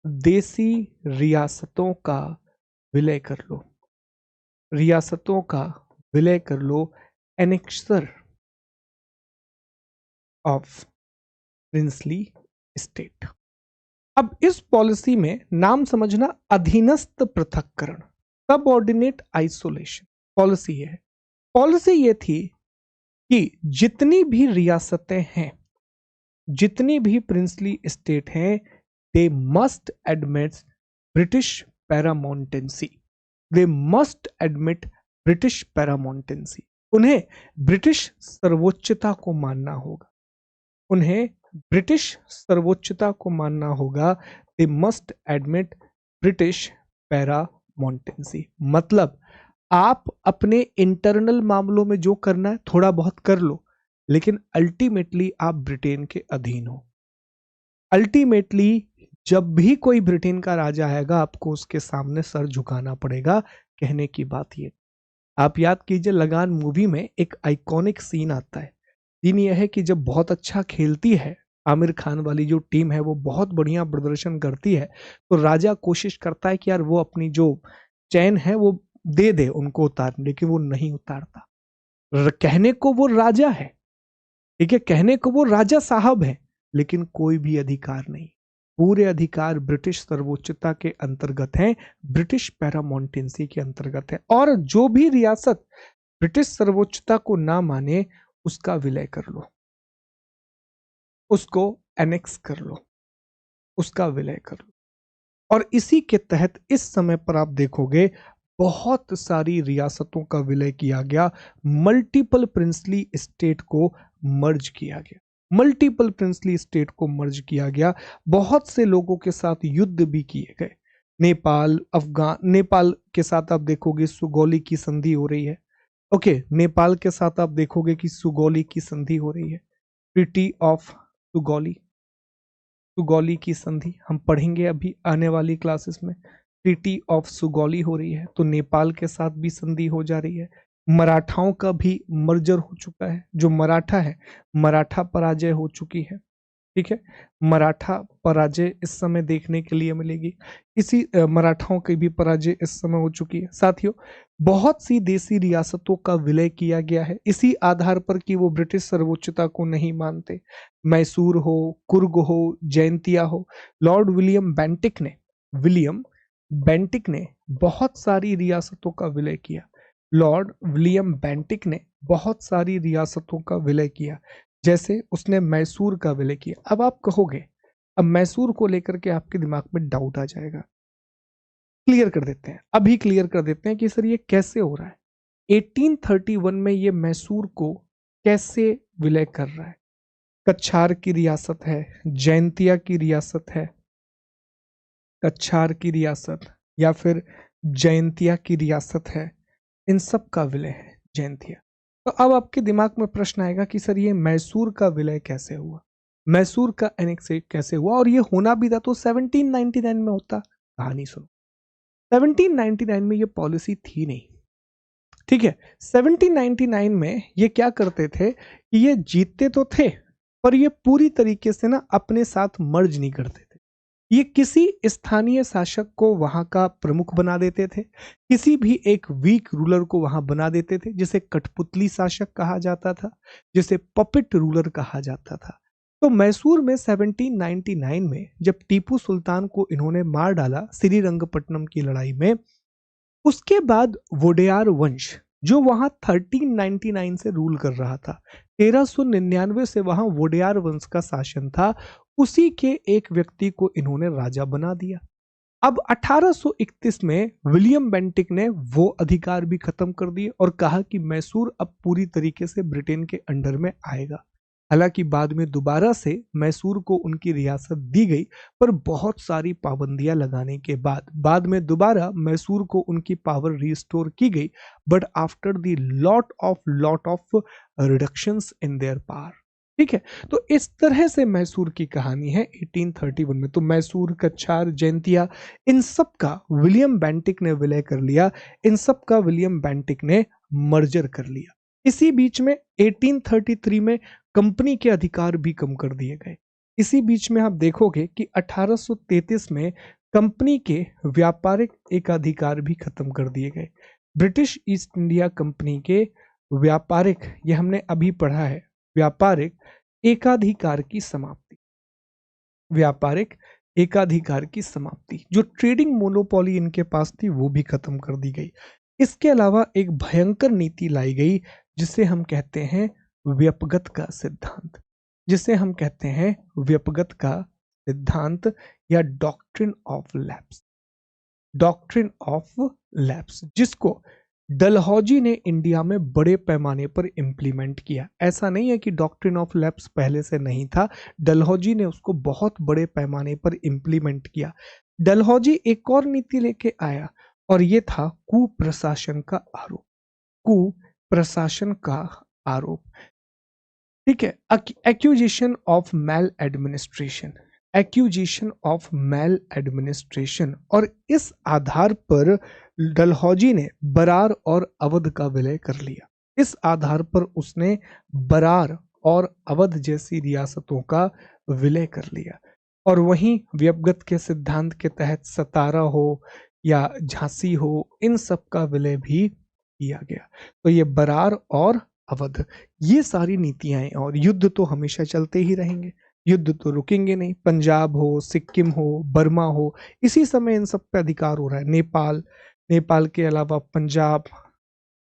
देसी रियासतों का विलय कर लो, रियासतों का विलय कर लो, एनेक्सर ऑफ प्रिंसली स्टेट। अब इस पॉलिसी में नाम समझना, अधीनस्थ पृथक्करण, सबऑर्डिनेट आइसोलेशन पॉलिसी है। पॉलिसी ये थी कि जितनी भी रियासतें हैं, जितनी भी प्रिंसली स्टेट हैं, they must admit British paramountcy, they must admit British paramountcy. उन्हें ब्रिटिश सर्वोच्चता को मानना होगा, उन्हें ब्रिटिश सर्वोच्चता को मानना होगा। They must admit British paramountcy. मतलब आप अपने इंटरनल मामलों में जो करना है थोड़ा बहुत कर लो, लेकिन अल्टीमेटली आप ब्रिटेन के अधीन हो। अल्टीमेटली जब भी कोई ब्रिटेन का राजा आएगा, आपको उसके सामने सर झुकाना पड़ेगा। कहने की बात ये, आप याद कीजिए लगान मूवी में एक आइकॉनिक सीन आता है। सीन यह है कि जब बहुत अच्छा खेलती है आमिर खान वाली जो टीम है, वो बहुत बढ़िया प्रदर्शन करती है, तो राजा कोशिश करता है कि यार वो अपनी जो चैन है वो दे दे उनको उतारने, लेकिन वो नहीं उतारता। कहने को वो राजा है, ठीक है, कहने को वो राजा साहब है, लेकिन कोई भी अधिकार नहीं। पूरे अधिकार ब्रिटिश सर्वोच्चता के अंतर्गत हैं, ब्रिटिश पैरामाउंटेंसी के अंतर्गत है। और जो भी रियासत ब्रिटिश सर्वोच्चता को ना माने, उसका विलय कर लो, उसको एनेक्स कर लो, उसका विलय कर लो। और इसी के तहत इस समय पर आप देखोगे बहुत सारी रियासतों का विलय किया गया, मल्टीपल प्रिंसली स्टेट को मर्ज किया गया, मल्टीपल प्रिंसली स्टेट को मर्ज किया गया। बहुत से लोगों के साथ युद्ध भी किए गए। नेपाल, नेपाल के साथ आप देखोगे सुगौली की संधि हो रही है। ओके, नेपाल के साथ आप देखोगे कि सुगौली की संधि हो रही है, ट्रीटी ऑफ सुगौली, सुगौली की संधि हम पढ़ेंगे अभी आने वाली क्लासेस में। ट्रीटी ऑफ सुगौली हो रही है, तो नेपाल के साथ भी संधि हो जा रही है। मराठाओं का भी मर्जर हो चुका है, जो मराठा है, मराठा पराजय हो चुकी है, ठीक है, मराठा पराजय इस समय देखने के लिए मिलेगी। इसी मराठाओं की भी पराजय इस समय हो चुकी है। साथियों, बहुत सी देसी रियासतों का विलय किया गया है इसी आधार पर कि वो ब्रिटिश सर्वोच्चता को नहीं मानते। मैसूर हो, कुर्ग हो, जैंतिया हो, लॉर्ड विलियम बेंटिक ने बहुत सारी रियासतों का विलय किया। लॉर्ड विलियम बेंटिक ने बहुत सारी रियासतों का विलय किया, जैसे उसने मैसूर का विलय किया। अब आप कहोगे, अब मैसूर को लेकर के आपके दिमाग में डाउट आ जाएगा। क्लियर कर देते हैं, अभी क्लियर कर देते हैं कि सर ये कैसे हो रहा है। 1831 में ये मैसूर को कैसे विलय कर रहा है। कछार की रियासत है, जैंतिया की रियासत है, कछार की रियासत या फिर जैंतिया की रियासत है, इन सब का विलय है जैंतिया। तो अब आपके दिमाग में प्रश्न आएगा कि सर ये मैसूर का विलय कैसे हुआ, मैसूर का एनेक्सेट कैसे हुआ, और ये होना भी था तो 1799 में होता। कहानी सुनो, 1799 में ये पॉलिसी थी नहीं, ठीक है। 1799 में ये क्या करते थे कि ये जीतते तो थे, पर ये पूरी तरीके से ना अपने साथ मर्ज नहीं करते थे। ये किसी स्थानीय शासक को वहां का प्रमुख बना देते थे, किसी भी एक वीक रूलर को वहां बना देते थे, जिसे कठपुतली शासक कहा जाता था, जिसे पपेट रूलर कहा जाता था। तो मैसूर में 1799 में जब टीपू सुल्तान को इन्होंने मार डाला श्रीरंगपट्टनम की लड़ाई में, उसके बाद वोडेयार वंश जो वहां 1399 से रूल कर रहा था, 1399 से वहां वोडेयार वंश का शासन था, उसी के एक व्यक्ति को इन्होंने राजा बना दिया। अब 1831 में विलियम बेंटिक ने वो अधिकार भी खत्म कर दिए और कहा कि मैसूर अब पूरी तरीके से ब्रिटेन के अंडर में आएगा। हालांकि बाद में दोबारा से मैसूर को उनकी रियासत दी गई, पर बहुत सारी पाबंदियां लगाने के बाद में दोबारा मैसूर को उनकी पावर रिस्टोर की गई, but after the lot of reductions in their power. ठीक है, तो इस तरह से मैसूर की कहानी है 1831 में। तो मैसूर, कच्छार, जैंतिया, इन सब का विलियम बेंटिक ने विलय कर लिया, इन सब का विलियम बेंटिक ने मर्जर कर लिया। इसी बीच में 1833 में कंपनी के अधिकार भी कम कर दिए गए। इसी बीच में आप देखोगे कि 1833 में कंपनी के व्यापारिक एकाधिकार भी खत्म कर दिए गए। ब्रिटिश ईस्ट इंडिया कंपनी के व्यापारिक, ये हमने अभी पढ़ा है, व्यापारिक एकाधिकार की समाप्ति, व्यापारिक एकाधिकार की समाप्ति, जो ट्रेडिंग मोनोपोली इनके पास थी वो भी खत्म कर दी गई। इसके अलावा एक भयंकर नीति लाई गई जिसे हम कहते हैं व्यपगत का सिद्धांत, जिसे हम कहते हैं व्यपगत का सिद्धांत या doctrine of lapse, doctrine of lapse, जिसको डलहौजी ने इंडिया में बड़े पैमाने पर इंप्लीमेंट किया। ऐसा नहीं है कि डॉक्ट्रिन ऑफ लैप्स पहले से नहीं था, डलहौजी ने उसको बहुत बड़े पैमाने पर इंप्लीमेंट किया। डलहौजी एक और नीति लेके आया और ये था कुप्रशासन का आरोप, कुप्रशासन का आरोप। ठीक है, accusation of maladministration, accusation of maladministration, और इस आधार पर डलहौजी ने बरार और अवध का विलय कर लिया। इस आधार पर उसने बरार और अवध जैसी रियासतों का विलय कर लिया। और वहीं व्यपगत के सिद्धांत के तहत सतारा हो या झांसी हो, इन सब का विलय भी किया गया। तो ये बरार और अवध, ये सारी नीतियां हैं। और युद्ध तो हमेशा चलते ही रहेंगे, युद्ध तो रुकेंगे नहीं। पंजाब हो, सिक्किम हो, बर्मा हो, इसी समय इन सब पे अधिकार हो रहा है। नेपाल, नेपाल के अलावा पंजाब,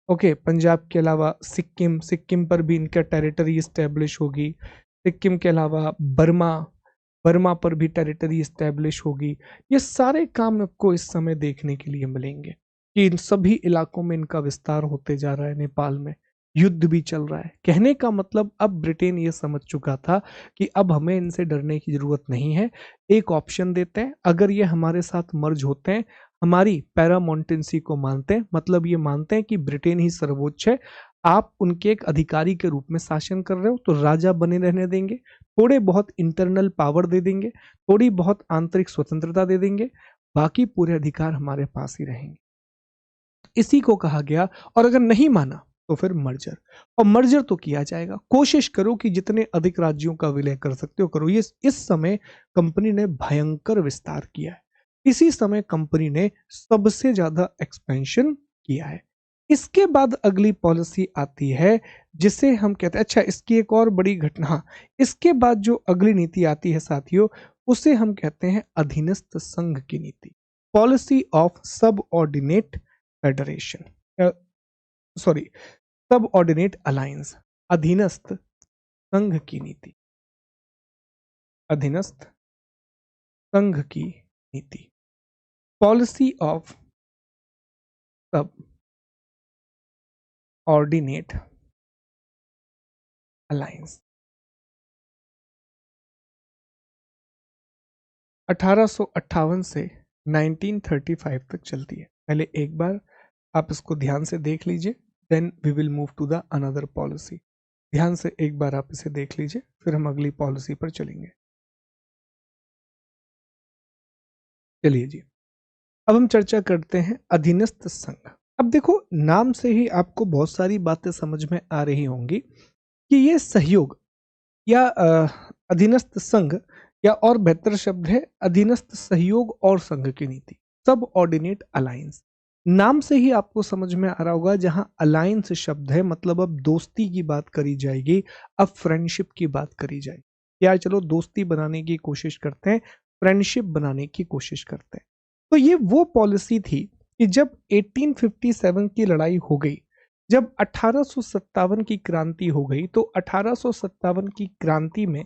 ओके, पंजाब के अलावा सिक्किम, सिक्किम पर भी इनका टेरिटरी इस्टेब्लिश होगी। सिक्किम के अलावा बर्मा, बर्मा पर भी टेरिटरी इस्टेब्लिश होगी। ये सारे काम आपको इस समय देखने के लिए मिलेंगे कि इन सभी इलाकों में इनका विस्तार होते जा रहा है। नेपाल में युद्ध भी चल रहा है। कहने का मतलब अब ब्रिटेन ये समझ चुका था कि अब हमें इनसे डरने की जरूरत नहीं है। एक ऑप्शन देते हैं, अगर ये हमारे साथ मर्ज होते हैं, हमारी पैरामोंटेंसी को मानते हैं, मतलब ये मानते हैं कि ब्रिटेन ही सर्वोच्च है, आप उनके एक अधिकारी के रूप में शासन कर रहे हो, तो राजा बने रहने देंगे, थोड़े बहुत इंटरनल पावर दे देंगे, थोड़ी बहुत आंतरिक स्वतंत्रता दे देंगे, बाकी पूरे अधिकार हमारे पास ही रहेंगे। इसी को कहा गया। और अगर नहीं माना तो फिर मर्जर, और मर्जर तो किया जाएगा। कोशिश करो कि जितने अधिक राज्यों का विलय कर सकते हो करो। ये इस समय कंपनी ने भयंकर विस्तार किया है, इसी समय कंपनी ने सबसे ज्यादा एक्सपेंशन किया है। इसके बाद अगली पॉलिसी आती है जिसे हम कहते हैं, अच्छा इसकी एक और बड़ी घटना, इसके बाद जो अगली नीति आती है साथियों, उसे हम कहते हैं अधीनस्थ संघ की नीति, policy of subordinate federation, sorry subordinate alliance, अधीनस्थ संघ की नीति, अधीनस्थ संघ की नीति, पॉलिसी ऑफ सब ऑर्डिनेट अलायंस। 1858 से 1935 तक चलती है। पहले एक बार आप इसको ध्यान से देख लीजिए, then we will move to the another policy. ध्यान से एक बार आप इसे देख लीजिए, फिर हम अगली पॉलिसी पर चलेंगे। चलिए जी, अब हम चर्चा करते हैं अधीनस्थ संघ। अब देखो, नाम से ही आपको बहुत सारी बातें समझ में आ रही होंगी कि ये सहयोग या अधीनस्थ संघ, या और बेहतर शब्द है अधीनस्थ सहयोग और संघ की नीति, सब ऑर्डिनेट अलायंस। नाम से ही आपको समझ में आ रहा होगा, जहां अलायंस शब्द है मतलब अब दोस्ती की बात करी जाएगी, अब फ्रेंडशिप की बात करी जाएगी। या चलो दोस्ती बनाने की कोशिश करते हैं, फ्रेंडशिप बनाने की कोशिश करते हैं। तो ये वो पॉलिसी थी कि जब 1857 की लड़ाई हो गई, जब 1857 की क्रांति हो गई, तो 1857 की क्रांति में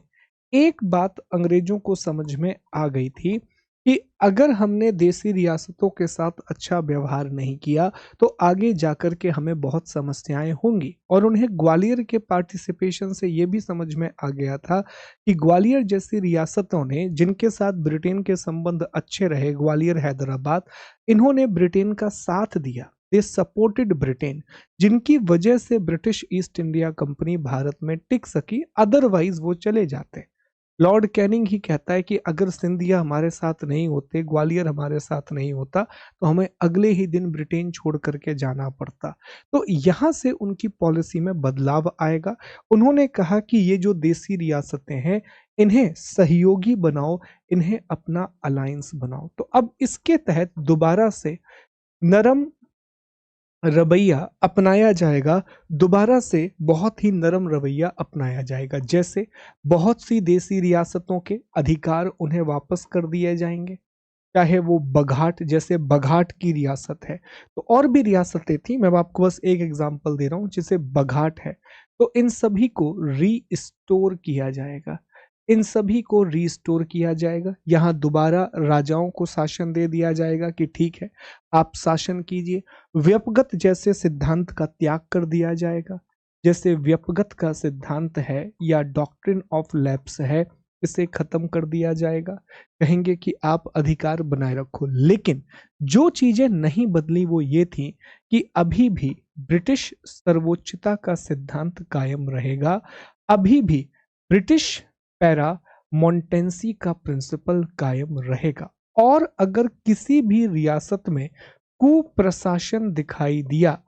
एक बात अंग्रेजों को समझ में आ गई थी कि अगर हमने देसी रियासतों के साथ अच्छा व्यवहार नहीं किया तो आगे जाकर के हमें बहुत समस्याएं होंगी। और उन्हें ग्वालियर के पार्टिसिपेशन से ये भी समझ में आ गया था कि ग्वालियर जैसी रियासतों ने, जिनके साथ ब्रिटेन के संबंध अच्छे रहे, ग्वालियर, हैदराबाद, इन्होंने ब्रिटेन का साथ दिया, दे सपोर्टेड ब्रिटेन, जिनकी वजह से British east India company Bharat में टिक सकी, अदरवाइज वो चले जाते। लॉर्ड कैनिंग ही कहता है कि अगर सिंधिया हमारे साथ नहीं होते, ग्वालियर हमारे साथ नहीं होता, तो हमें अगले ही दिन ब्रिटेन छोड़ करके जाना पड़ता। तो यहां से उनकी पॉलिसी में बदलाव आएगा। उन्होंने कहा कि ये जो देसी रियासतें हैं, इन्हें सहयोगी बनाओ, इन्हें अपना अलायंस बनाओ। तो अब इसके तहत दोबारा से नरम रवैया अपनाया जाएगा, दोबारा से बहुत ही नरम रवैया अपनाया जाएगा। जैसे बहुत सी देसी रियासतों के अधिकार उन्हें वापस कर दिए जाएंगे, चाहे वो बघाट, जैसे बघाट की रियासत है, तो और भी रियासतें थी, मैं आपको बस एक एग्जांपल दे रहा हूं, जैसे बघाट है, तो इन सभी को रीस्टोर किया जाएगा, इन सभी को रीस्टोर किया जाएगा। यहाँ दोबारा राजाओं को शासन दे दिया जाएगा कि ठीक है, आप शासन कीजिए। व्यपगत जैसे सिद्धांत का त्याग कर दिया जाएगा, जैसे व्यपगत का सिद्धांत है या डॉक्ट्रिन ऑफ लैप्स है, इसे खत्म कर दिया जाएगा। कहेंगे कि आप अधिकार बनाए रखो, लेकिन जो चीजें नहीं बदली वो ये थी कि अभी भी ब्रिटिश सर्वोच्चता का सिद्धांत कायम रहेगा, अभी भी ब्रिटिश पैरा मोंटेंसी का प्रिंसिपल कायम रहेगा। और अगर किसी भी रियासत में कुप्रशासन दिखाई दिया,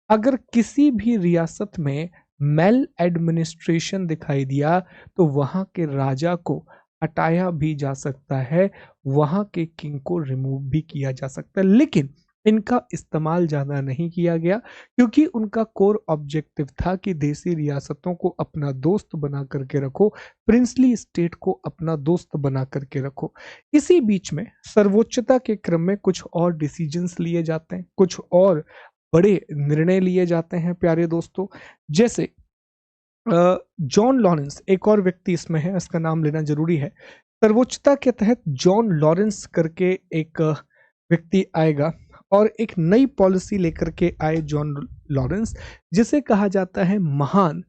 अगर किसी भी रियासत में मेल एडमिनिस्ट्रेशन दिखाई दिया, तो वहां के राजा को हटाया भी जा सकता है, वहां के किंग को रिमूव भी किया जा सकता है। लेकिन इनका इस्तेमाल ज्यादा नहीं किया गया, क्योंकि उनका कोर ऑब्जेक्टिव था कि देसी रियासतों को अपना दोस्त बना करके रखो, प्रिंसली स्टेट को अपना दोस्त बना करके रखो। इसी बीच में सर्वोच्चता के क्रम में कुछ और डिसीजंस लिए जाते हैं, कुछ और बड़े निर्णय लिए जाते हैं प्यारे दोस्तों। जैसे जॉन लॉरेंस, एक और व्यक्ति इसमें है, इसका नाम लेना जरूरी है। सर्वोच्चता के तहत जॉन लॉरेंस करके एक व्यक्ति आएगा और एक नई पॉलिसी लेकर के आए जॉन लॉरेंस, जिसे कहा जाता है महान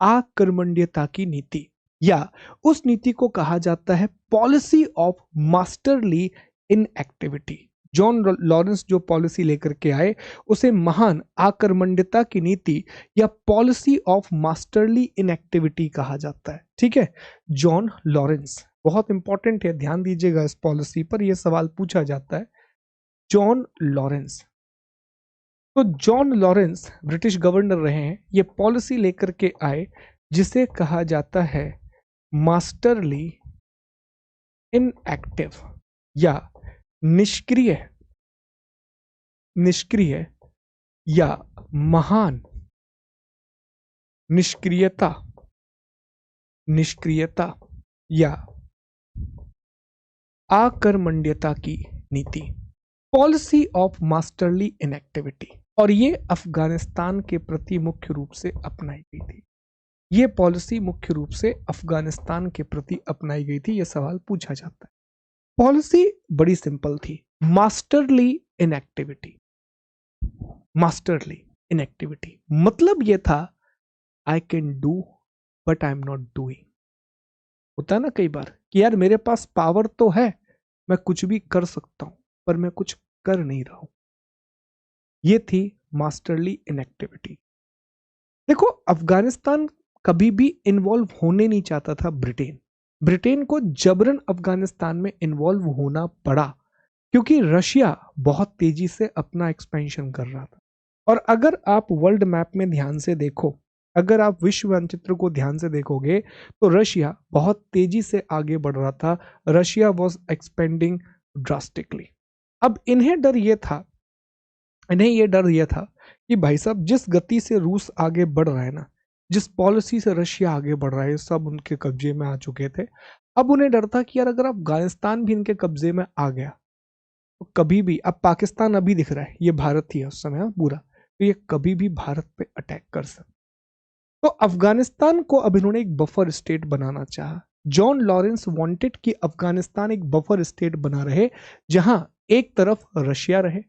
आकर्मण्यता की नीति, या उस नीति को कहा जाता है policy of masterly inactivity. John Lawrence जो पॉलिसी लेकर के आए, उसे महान आकर्मण्यता की नीति या पॉलिसी ऑफ मास्टरली इनएक्टिविटी कहा जाता है। ठीक है, जॉन लॉरेंस बहुत इंपॉर्टेंट है, ध्यान दीजिएगा इस पॉलिसी पर, यह सवाल पूछा जाता है। जॉन लॉरेंस, तो जॉन लॉरेंस ब्रिटिश गवर्नर रहे हैं, ये पॉलिसी लेकर के आए जिसे कहा जाता है मास्टरली इनएक्टिव या निष्क्रिय, निष्क्रिय या महान निष्क्रियता, निष्क्रियता या आकर्मण्यता की नीति, पॉलिसी ऑफ मास्टरली इनएक्टिविटी। और ये अफगानिस्तान के प्रति मुख्य रूप से अपनाई गई थी, ये पॉलिसी मुख्य रूप से अफगानिस्तान के प्रति अपनाई गई थी, ये सवाल पूछा जाता है। पॉलिसी बड़ी सिंपल थी, मास्टरली इनएक्टिविटी। मास्टरली इनएक्टिविटी मतलब ये था, I can do but I am not doing. होता है ना कई बार कि यार मेरे पास पावर तो है, मैं कुछ भी कर सकता हूं, पर मैं कुछ कर नहीं रहा हूं। ये थी मास्टरली इनएक्टिविटी। देखो, अफगानिस्तान कभी भी इन्वॉल्व होने नहीं चाहता था ब्रिटेन, ब्रिटेन को जबरन अफगानिस्तान में इन्वॉल्व होना पड़ा, क्योंकि रशिया बहुत तेजी से अपना एक्सपेंशन कर रहा था। और अगर आप वर्ल्ड मैप में ध्यान से देखो, अगर आप विश्व मानचित्र को ध्यान से देखोगे, तो रशिया बहुत तेजी से आगे बढ़ रहा था, रशिया वॉज एक्सपेंडिंग ड्रास्टिकली। अब इन्हें डर ये था, इन्हें ये डर यह था कि भाई साहब जिस गति से रूस आगे बढ़ रहा है ना, जिस पॉलिसी से रशिया आगे बढ़ रहा है सब उनके कब्जे में आ चुके थे। अब उन्हें डर था कि यार अगर अफगानिस्तान भी इनके कब्जे में आ गया तो कभी भी, अब पाकिस्तान अभी दिख रहा है ये भारत ही है उस समय पूरा, तो ये कभी भी भारत पे अटैक कर सकता। तो अफगानिस्तान को अब इन्होंने एक बफर स्टेट बनाना चाहा। जॉन लॉरेंस वांटेड कि अफगानिस्तान एक बफर स्टेट बना रहे, जहां एक तरफ रशिया रहे,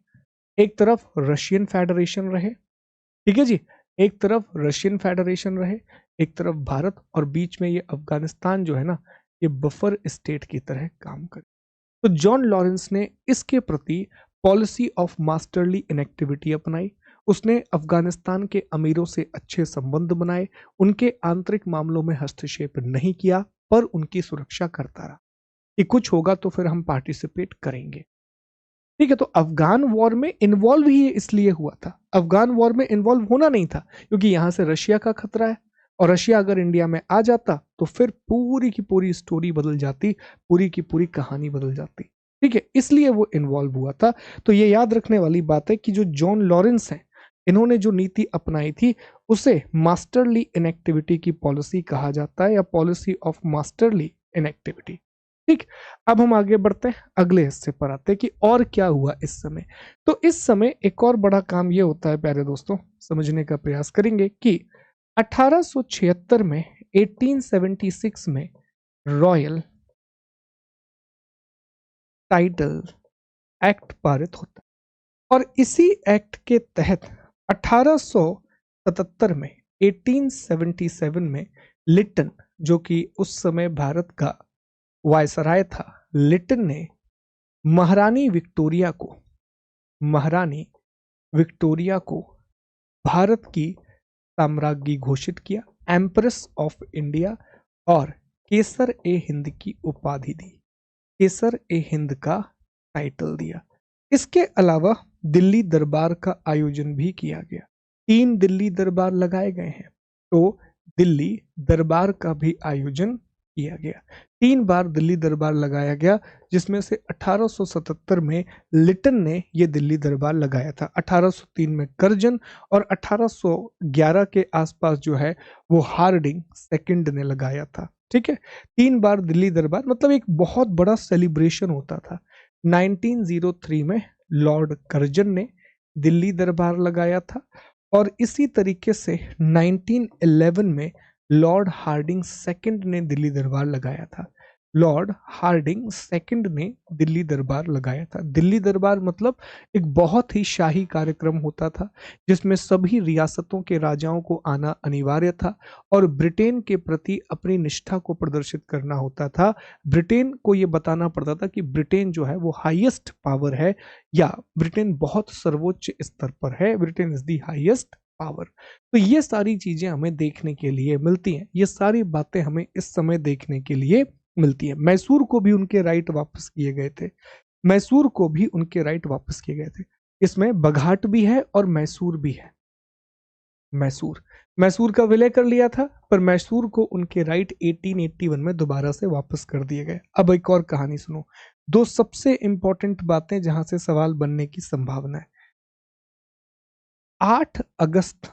एक तरफ रशियन फेडरेशन रहे, ठीक है जी, एक तरफ रशियन फेडरेशन रहे, एक तरफ भारत, और बीच में ये अफगानिस्तान जो है ना, ये बफर स्टेट की तरह काम करे। तो जॉन लॉरेंस ने इसके प्रति पॉलिसी ऑफ मास्टरली इनएक्टिविटी अपनाई। उसने अफगानिस्तान के अमीरों से अच्छे संबंध बनाए, उनके आंतरिक मामलों में हस्तक्षेप नहीं किया, पर उनकी सुरक्षा करता रहा कि कुछ होगा तो फिर हम पार्टिसिपेट करेंगे। ठीक है, तो अफगान वॉर में इन्वॉल्व ही इसलिए हुआ था। अफगान वॉर में इन्वॉल्व होना नहीं था क्योंकि यहां से रशिया का खतरा है, और रशिया अगर इंडिया में आ जाता तो फिर पूरी की पूरी स्टोरी बदल जाती, पूरी की पूरी कहानी बदल जाती। ठीक है, इसलिए वो इन्वॉल्व हुआ था। तो ये याद रखने वाली बात है कि जो जॉन लॉरेंस हैं, इन्होंने जो नीति अपनाई थी उसे मास्टरली इनएक्टिविटी की पॉलिसी कहा जाता है, या पॉलिसी ऑफ मास्टरली इनएक्टिविटी। ठीक, अब हम आगे बढ़ते हैं, अगले हिस्से पर आते हैं कि और क्या हुआ इस समय। तो इस समय एक और बड़ा काम ये होता है प्यारे दोस्तों, समझने का प्रयास करेंगे कि 1876 में, 1876 में रॉयल टाइटल एक्ट पारित होता है, और इसी एक्ट के तहत 1877 में, 1877 में लिटन, जो कि उस समय भारत का वायसराय था, लिटन ने महारानी विक्टोरिया को, महारानी विक्टोरिया को भारत की साम्राज्ञी घोषित किया, एम्प्रेस ऑफ इंडिया, और केसर ए हिंद की उपाधि दी, केसर ए हिंद का टाइटल दिया। इसके अलावा दिल्ली दरबार का आयोजन भी किया गया, 3 दिल्ली दरबार लगाए गए हैं, तो दिल्ली दरबार का भी आयोजन किया गया। 3 बार दिल्ली दरबार लगाया गया, जिसमें से 1877 में लिटन ने ये दिल्ली दरबार लगाया था, 1803 में कर्जन, और 1811 के आसपास जो है वो हार्डिंग सेकंड ने लगाया था। ठीक है, 3 बार दिल्ली दरबार, मतलब एक बहुत बड़ा सेलिब्रेशन होता था। 1903 में लॉर्ड कर्जन ने दिल्ली दरबार लगाया था, और इसी तरीके से 1911 में लॉर्ड हार्डिंग सेकंड ने दिल्ली दरबार लगाया था। लॉर्ड हार्डिंग सेकंड ने दिल्ली दरबार लगाया था। दिल्ली दरबार मतलब एक बहुत ही शाही कार्यक्रम होता था, जिसमें सभी रियासतों के राजाओं को आना अनिवार्य था, और ब्रिटेन के प्रति अपनी निष्ठा को प्रदर्शित करना होता था। ब्रिटेन को यह बताना पड़ता था कि ब्रिटेन जो है वो हाईएस्ट पावर है, या ब्रिटेन बहुत सर्वोच्च स्तर पर है, Britain is the highest power. तो ये सारी चीजें हमें देखने के लिए मिलती हैं, ये सारी बातें हमें इस समय देखने के लिए मिलती है। मैसूर को भी उनके राइट वापस किए गए थे, मैसूर को भी उनके राइट वापस किए गए थे। इसमें बघाट भी है और मैसूर भी है। मैसूर, मैसूर का विलय कर लिया था, पर मैसूर को उनके राइट 1881 में दोबारा से वापस कर दिए गए। अब एक और कहानी सुनो, 2 सबसे इंपॉर्टेंट बातें जहां से सवाल बनने की संभावना है। 8 अगस्त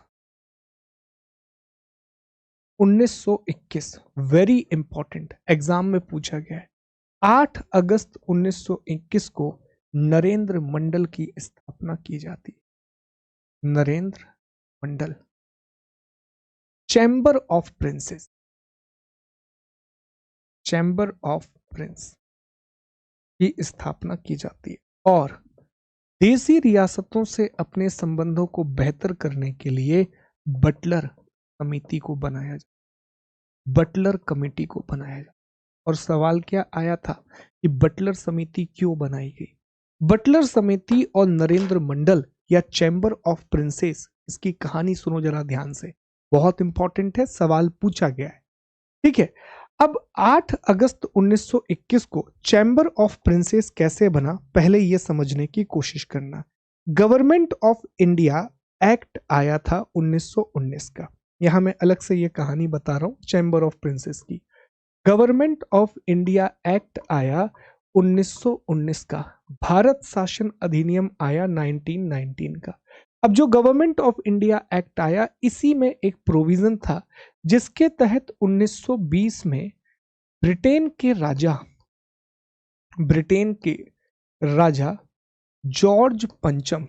1921, वेरी इंपॉर्टेंट, एग्जाम में पूछा गया है। 8 अगस्त 1921 को नरेंद्र मंडल की स्थापना की जाती है। Narendra Mandal, chamber of princes, chamber of prince की स्थापना की जाती है, और देसी रियासतों से अपने संबंधों को बेहतर करने के लिए बटलर समिति को बनाया जाता, बटलर कमेटी को बनाया जाता। और सवाल क्या आया था कि बटलर समिति क्यों बनाई गई। बटलर समिति और नरेंद्र मंडल या चैम्बर ऑफ प्रिंसेस, इसकी कहानी सुनो जरा ध्यान से, बहुत इंपॉर्टेंट है, सवाल पूछा गया है। ठीक है, अब 8 अगस्त 1921 को चैम्बर ऑफ प्रिंसेस कैसे बना, पहले यह समझने की कोशिश करना। गवर्नमेंट ऑफ इंडिया एक्ट आया था 1919 का, यहां मैं अलग से यह कहानी बता रहा हूं चैम्बर ऑफ प्रिंसेस की। गवर्नमेंट ऑफ इंडिया एक्ट आया 1919 का, भारत शासन अधिनियम आया 1919 का। अब जो गवर्नमेंट ऑफ इंडिया एक्ट आया, इसी में एक प्रोविजन था जिसके तहत 1920 में ब्रिटेन के राजा जॉर्ज पंचम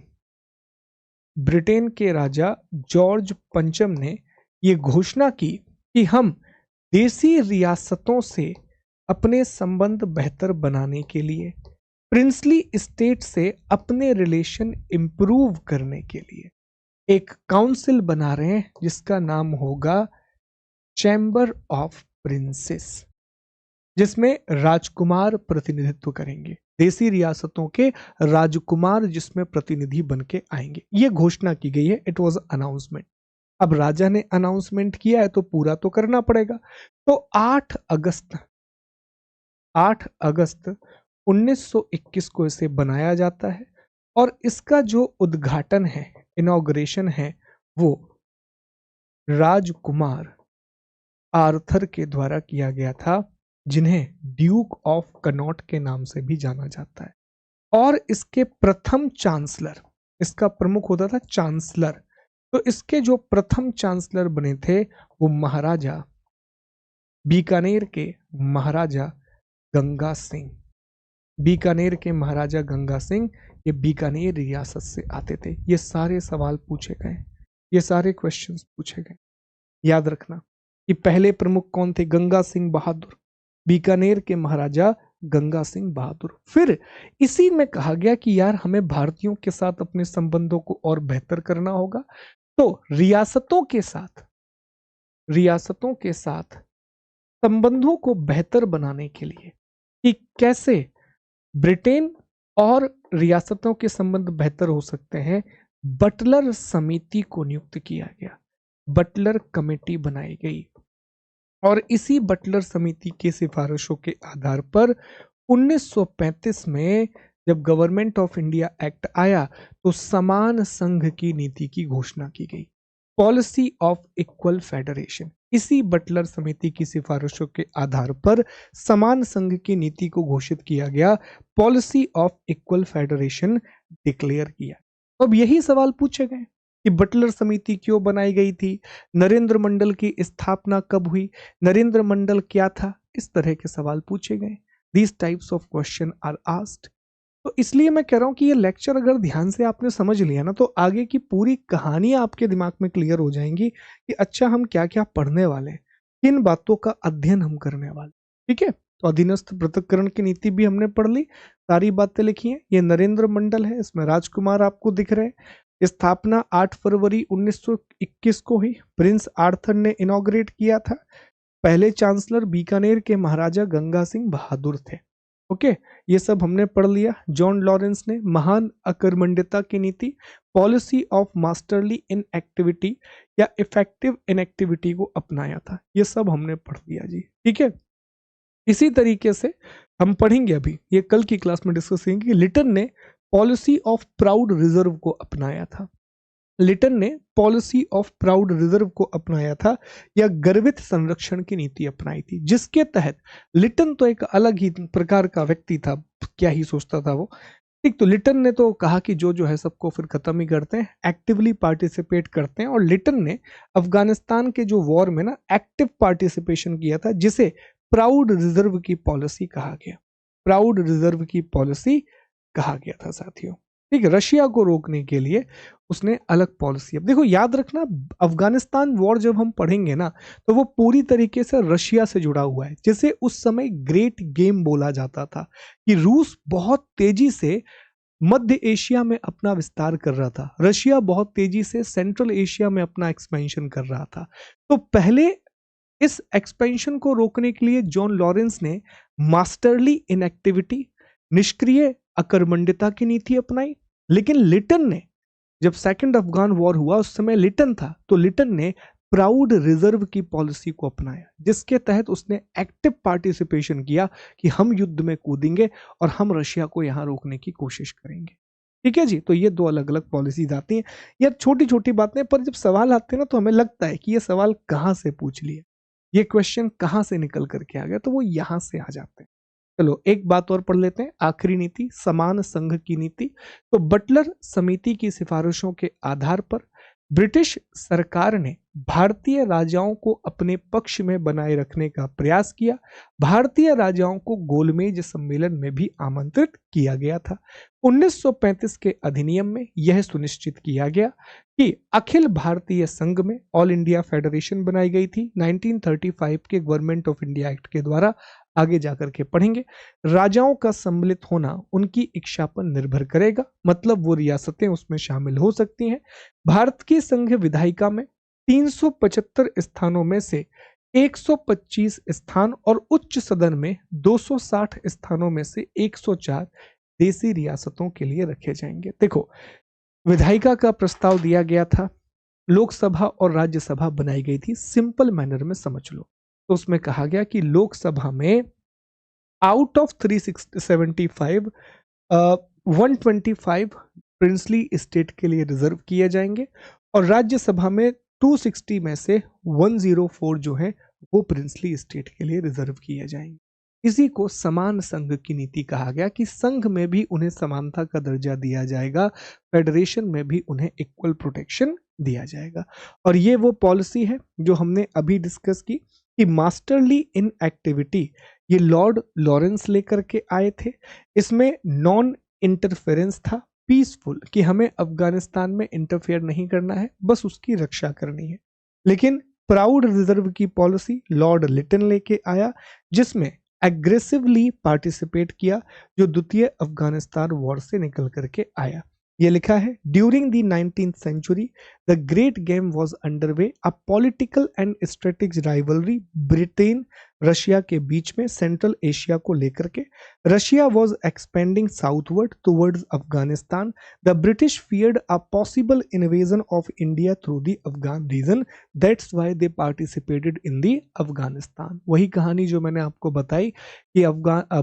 ब्रिटेन के राजा जॉर्ज पंचम ने ये घोषणा की कि हम देसी रियासतों से अपने संबंध बेहतर बनाने के लिए, प्रिंसली स्टेट से अपने रिलेशन इंप्रूव करने के लिए एक काउंसिल बना रहे हैं जिसका नाम होगा चैम्बर ऑफ प्रिंसेस, जिसमें राजकुमार प्रतिनिधित्व करेंगे, देसी रियासतों के राजकुमार जिसमें प्रतिनिधि बन के आएंगे। ये घोषणा की गई है, इट वॉज अनाउंसमेंट। अब राजा ने अनाउंसमेंट किया है तो पूरा तो करना पड़ेगा। तो 8 अगस्त 1921 को इसे बनाया जाता है और इसका जो उद्घाटन है, इनॉग्रेशन है, वो राजकुमार आर्थर के द्वारा किया गया था, जिन्हें ड्यूक ऑफ कनॉट के नाम से भी जाना जाता है। और इसके प्रथम चांसलर, इसका प्रमुख होता था चांसलर, तो इसके जो प्रथम चांसलर बने थे वो बीकानेर के महाराजा गंगा सिंह। बीकानेर के महाराजा गंगा सिंह ये बीकानेर रियासत से आते थे। ये सारे सवाल पूछे गए, ये सारे क्वेश्चंस पूछे गए। याद रखना कि पहले प्रमुख कौन थे? गंगा सिंह बहादुर, बीकानेर के महाराजा गंगा सिंह बहादुर। फिर इसी में कहा गया कि यार हमें भारतीयों के साथ अपने संबंधों को और बेहतर करना होगा, तो रियासतों के साथ संबंधों को बेहतर बनाने के लिए कि कैसे ब्रिटेन और रियासतों के संबंध बेहतर हो सकते हैं, बटलर समिति को नियुक्त किया गया, बटलर कमेटी बनाई गई। और इसी बटलर समिति की सिफारिशों के आधार पर 1935 में जब गवर्नमेंट ऑफ इंडिया एक्ट आया तो समान संघ की नीति की घोषणा की गई, पॉलिसी ऑफ इक्वल फेडरेशन। इसी बटलर समिति की सिफारिशों के आधार पर समान संघ की नीति को घोषित किया गया, policy of equal federation declare किया। अब यही सवाल पूछे गए कि बटलर समिति क्यों बनाई गई थी, नरेंद्र मंडल की स्थापना कब हुई, नरेंद्र मंडल क्या था, इस तरह के सवाल पूछे गए। These types of question are asked। तो इसलिए मैं कह रहा हूं कि ये लेक्चर अगर ध्यान से आपने समझ लिया ना तो आगे की पूरी कहानी आपके दिमाग में क्लियर हो जाएंगी कि अच्छा हम क्या क्या पढ़ने वाले हैं, किन बातों का अध्ययन हम करने वाले। ठीक है, तो अधीनस्थ पृथक्करण की नीति भी हमने पढ़ ली, सारी बातें लिखी हैं। ये नरेंद्र मंडल है, इसमें राजकुमार आपको दिख रहे हैं। स्थापना 8 फरवरी 1921 को हुई, प्रिंस आर्थर ने इनॉग्रेट किया था। पहले चांसलर बीकानेर के महाराजा गंगा सिंह बहादुर थे। ओके, ये सब हमने पढ़ लिया। जॉन लॉरेंस ने महान अकर्मण्यता की नीति, पॉलिसी ऑफ मास्टरली इनएक्टिविटी या इफेक्टिव इनएक्टिविटी को अपनाया था। ये सब हमने पढ़ लिया जी। ठीक है, इसी तरीके से हम पढ़ेंगे, अभी ये कल की क्लास में डिस्कस करेंगे कि लिटन ने पॉलिसी ऑफ प्राउड रिजर्व को अपनाया था। लिटन ने पॉलिसी ऑफ प्राउड रिजर्व को अपनाया था या गर्वित संरक्षण की नीति अपनाई थी, जिसके तहत लिटन तो एक अलग ही प्रकार का व्यक्ति था, क्या ही सोचता था वो। ठीक, तो लिटन ने तो कहा कि जो है सबको फिर खत्म ही करते हैं, एक्टिवली पार्टिसिपेट करते हैं। और लिटन ने अफगानिस्तान के जो वॉर में ना एक्टिव पार्टिसिपेशन किया था, जिसे प्राउड रिजर्व की पॉलिसी कहा गया, प्राउड रिजर्व की पॉलिसी कहा गया था साथियों। ठीक है, रशिया को रोकने के लिए उसने अलग पॉलिसी। अब देखो याद रखना, अफगानिस्तान वॉर जब हम पढ़ेंगे ना तो वो पूरी तरीके से रशिया से जुड़ा हुआ है, जिसे उस समय ग्रेट गेम बोला जाता था कि रूस बहुत तेजी से मध्य एशिया में अपना विस्तार कर रहा था, रशिया बहुत तेजी से सेंट्रल एशिया में अपना एक्सपेंशन कर रहा था। तो पहले इस एक्सपेंशन को रोकने के लिए जॉन लॉरेंस ने मास्टरली इनएक्टिविटी, निष्क्रिय अकर्मण्यता की नीति अपनाई। लेकिन लिटन ने, जब सेकंड अफगान वॉर हुआ उस समय लिटन था, तो लिटन ने प्राउड रिजर्व की पॉलिसी को अपनाया, जिसके तहत उसने एक्टिव पार्टिसिपेशन किया कि हम युद्ध में कूदेंगे और हम रशिया को यहां रोकने की कोशिश करेंगे। ठीक है जी, तो ये दो अलग अलग पॉलिसीज आती हैं। यार छोटी छोटी बातें, पर जब सवाल आते हैं ना तो हमें लगता है कि ये सवाल कहां से पूछ लिया, ये क्वेश्चन कहां से निकल करके आ गया, तो वो यहां से आ जाते हैं। चलो एक बात और पढ़ लेते हैं, आखिरी नीति समान संघ की नीति। तो बटलर समिति की सिफारिशों के आधार पर ब्रिटिश सरकार ने भारतीय राजाओं को अपने पक्ष में बनाए रखने का प्रयास किया। भारतीय राजाओं को गोलमेज सम्मेलन में भी आमंत्रित किया गया था। 1935 के अधिनियम में यह सुनिश्चित किया गया कि अखिल भारतीय संघ में ऑल इंडिया फेडरेशन बनाई गई थी। 1935 के गवर्नमेंट ऑफ इंडिया एक्ट के द्वारा आगे जाकर के पढ़ेंगे। राजाओं का सम्मिलित होना उनकी इच्छा पर निर्भर करेगा, मतलब वो रियासतें उसमें शामिल हो सकती हैं। भारत की संघ विधायिका में 375 स्थानों में से 125 स्थान और उच्च सदन में 260 स्थानों में से 104 देसी रियासतों के लिए रखे जाएंगे। देखो, विधायिका का प्रस्ताव दिया गया था, लोकसभा और राज्यसभा बनाई गई थी। सिंपल मैनर में समझ लो, तो उसमें कहा गया कि लोकसभा में आउट ऑफ 375 125 प्रिंसली स्टेट के लिए रिजर्व किए जाएंगे और राज्यसभा में 260 में से 104 जो है वो प्रिंसली स्टेट के लिए रिजर्व किए जाएंगे। इसी को समान संघ की नीति कहा गया कि संघ में भी उन्हें समानता का दर्जा दिया जाएगा, फेडरेशन में भी उन्हें इक्वल प्रोटेक्शन दिया जाएगा। और ये वो पॉलिसी है जो हमने अभी डिस्कस की कि मास्टरली इन एक्टिविटी, ये लॉर्ड लॉरेंस लेकर के आए थे। इसमें नॉन इंटरफेरेंस था, पीसफुल, कि हमें अफगानिस्तान में इंटरफेयर नहीं करना है, बस उसकी रक्षा करनी है। लेकिन प्राउड रिजर्व की पॉलिसी लॉर्ड लिटन लेके आया, जिसमें एग्रेसिवली पार्टिसिपेट किया, जो द्वितीय अफगानिस्तान वॉर से निकल करके आया। ये लिखा है, during the 19th century the great game was underway, a political and strategic rivalry Britain Russia के बीच में सेंट्रल एशिया को लेकर के। Russia was expanding southward towards Afghanistan. The British feared a possible invasion of India through the Afghan region, that's why they participated in the Afghanistan. वही कहानी जो मैंने आपको बताई कि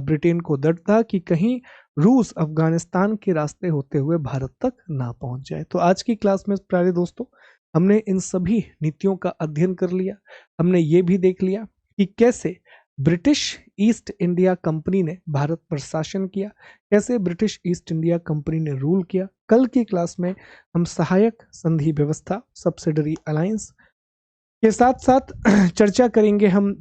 ब्रिटेन को डर था कि कहीं रूस अफगानिस्तान के रास्ते होते हुए भारत तक ना पहुंच जाए। तो आज की क्लास में प्यारे दोस्तों, हमने इन सभी नीतियों का अध्ययन कर लिया। हमने ये भी देख लिया कि कैसे ब्रिटिश ईस्ट इंडिया कंपनी ने भारत पर शासन किया, कैसे ब्रिटिश ईस्ट इंडिया कंपनी ने रूल किया। कल की क्लास में हम सहायक संधि व्यवस्था, सब्सिडरी अलायंस के साथ साथ चर्चा करेंगे हम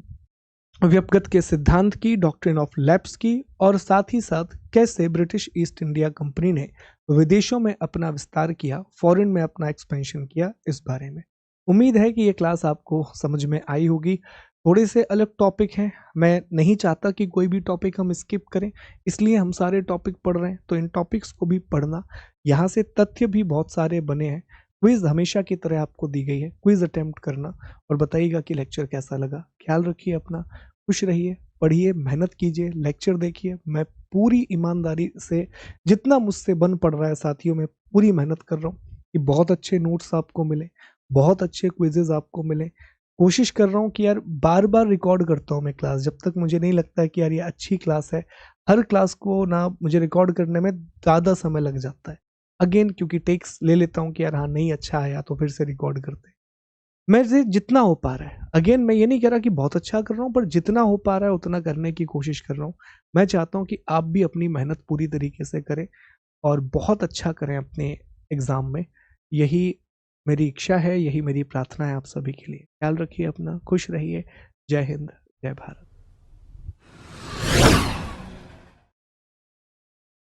व्यपगत के सिद्धांत की, डॉक्ट्रिन ऑफ लैप्स की, और साथ ही साथ कैसे ब्रिटिश ईस्ट इंडिया कंपनी ने विदेशों में अपना विस्तार किया, फॉरेन में अपना एक्सपेंशन किया, इस बारे में। उम्मीद है कि ये क्लास आपको समझ में आई होगी। थोड़े से अलग टॉपिक हैं, मैं नहीं चाहता कि कोई भी टॉपिक हम स्किप करें, इसलिए हम सारे टॉपिक पढ़ रहे हैं। तो इन टॉपिक्स को भी पढ़ना, यहाँ से तथ्य भी बहुत सारे बने हैं। क्विज हमेशा की तरह आपको दी गई है, क्विज अटेम्प्ट करना और बताइएगा कि लेक्चर कैसा लगा। ख्याल रखिए अपना, खुश रहिए, पढ़िए, मेहनत कीजिए, लेक्चर देखिए। मैं पूरी ईमानदारी से जितना मुझसे बन पड़ रहा है साथियों, में पूरी मेहनत कर रहा हूँ कि बहुत अच्छे नोट्स आपको मिले, बहुत अच्छे क्विजेज आपको मिले। कोशिश कर रहा हूँ कि यार बार बार रिकॉर्ड करता हूँ मैं क्लास, जब तक मुझे नहीं लगता है कि यार ये अच्छी क्लास है। हर क्लास को ना मुझे रिकॉर्ड करने में ज़्यादा समय लग जाता है, अगेन क्योंकि टेक्स ले लेता हूँ कि यार हाँ नहीं अच्छा आया तो फिर से रिकॉर्ड करते। मैं से जितना हो पा रहा है, अगेन मैं ये नहीं कह रहा कि बहुत अच्छा कर रहा हूँ, पर जितना हो पा रहा है उतना करने की कोशिश कर रहा हूँ। मैं चाहता हूँ कि आप भी अपनी मेहनत पूरी तरीके से करें और बहुत अच्छा करें अपने एग्ज़ाम में। यही मेरी इच्छा है, यही मेरी प्रार्थना है आप सभी के लिए। ख्याल रखिए अपना, खुश रहिए। जय हिंद, जय भारत।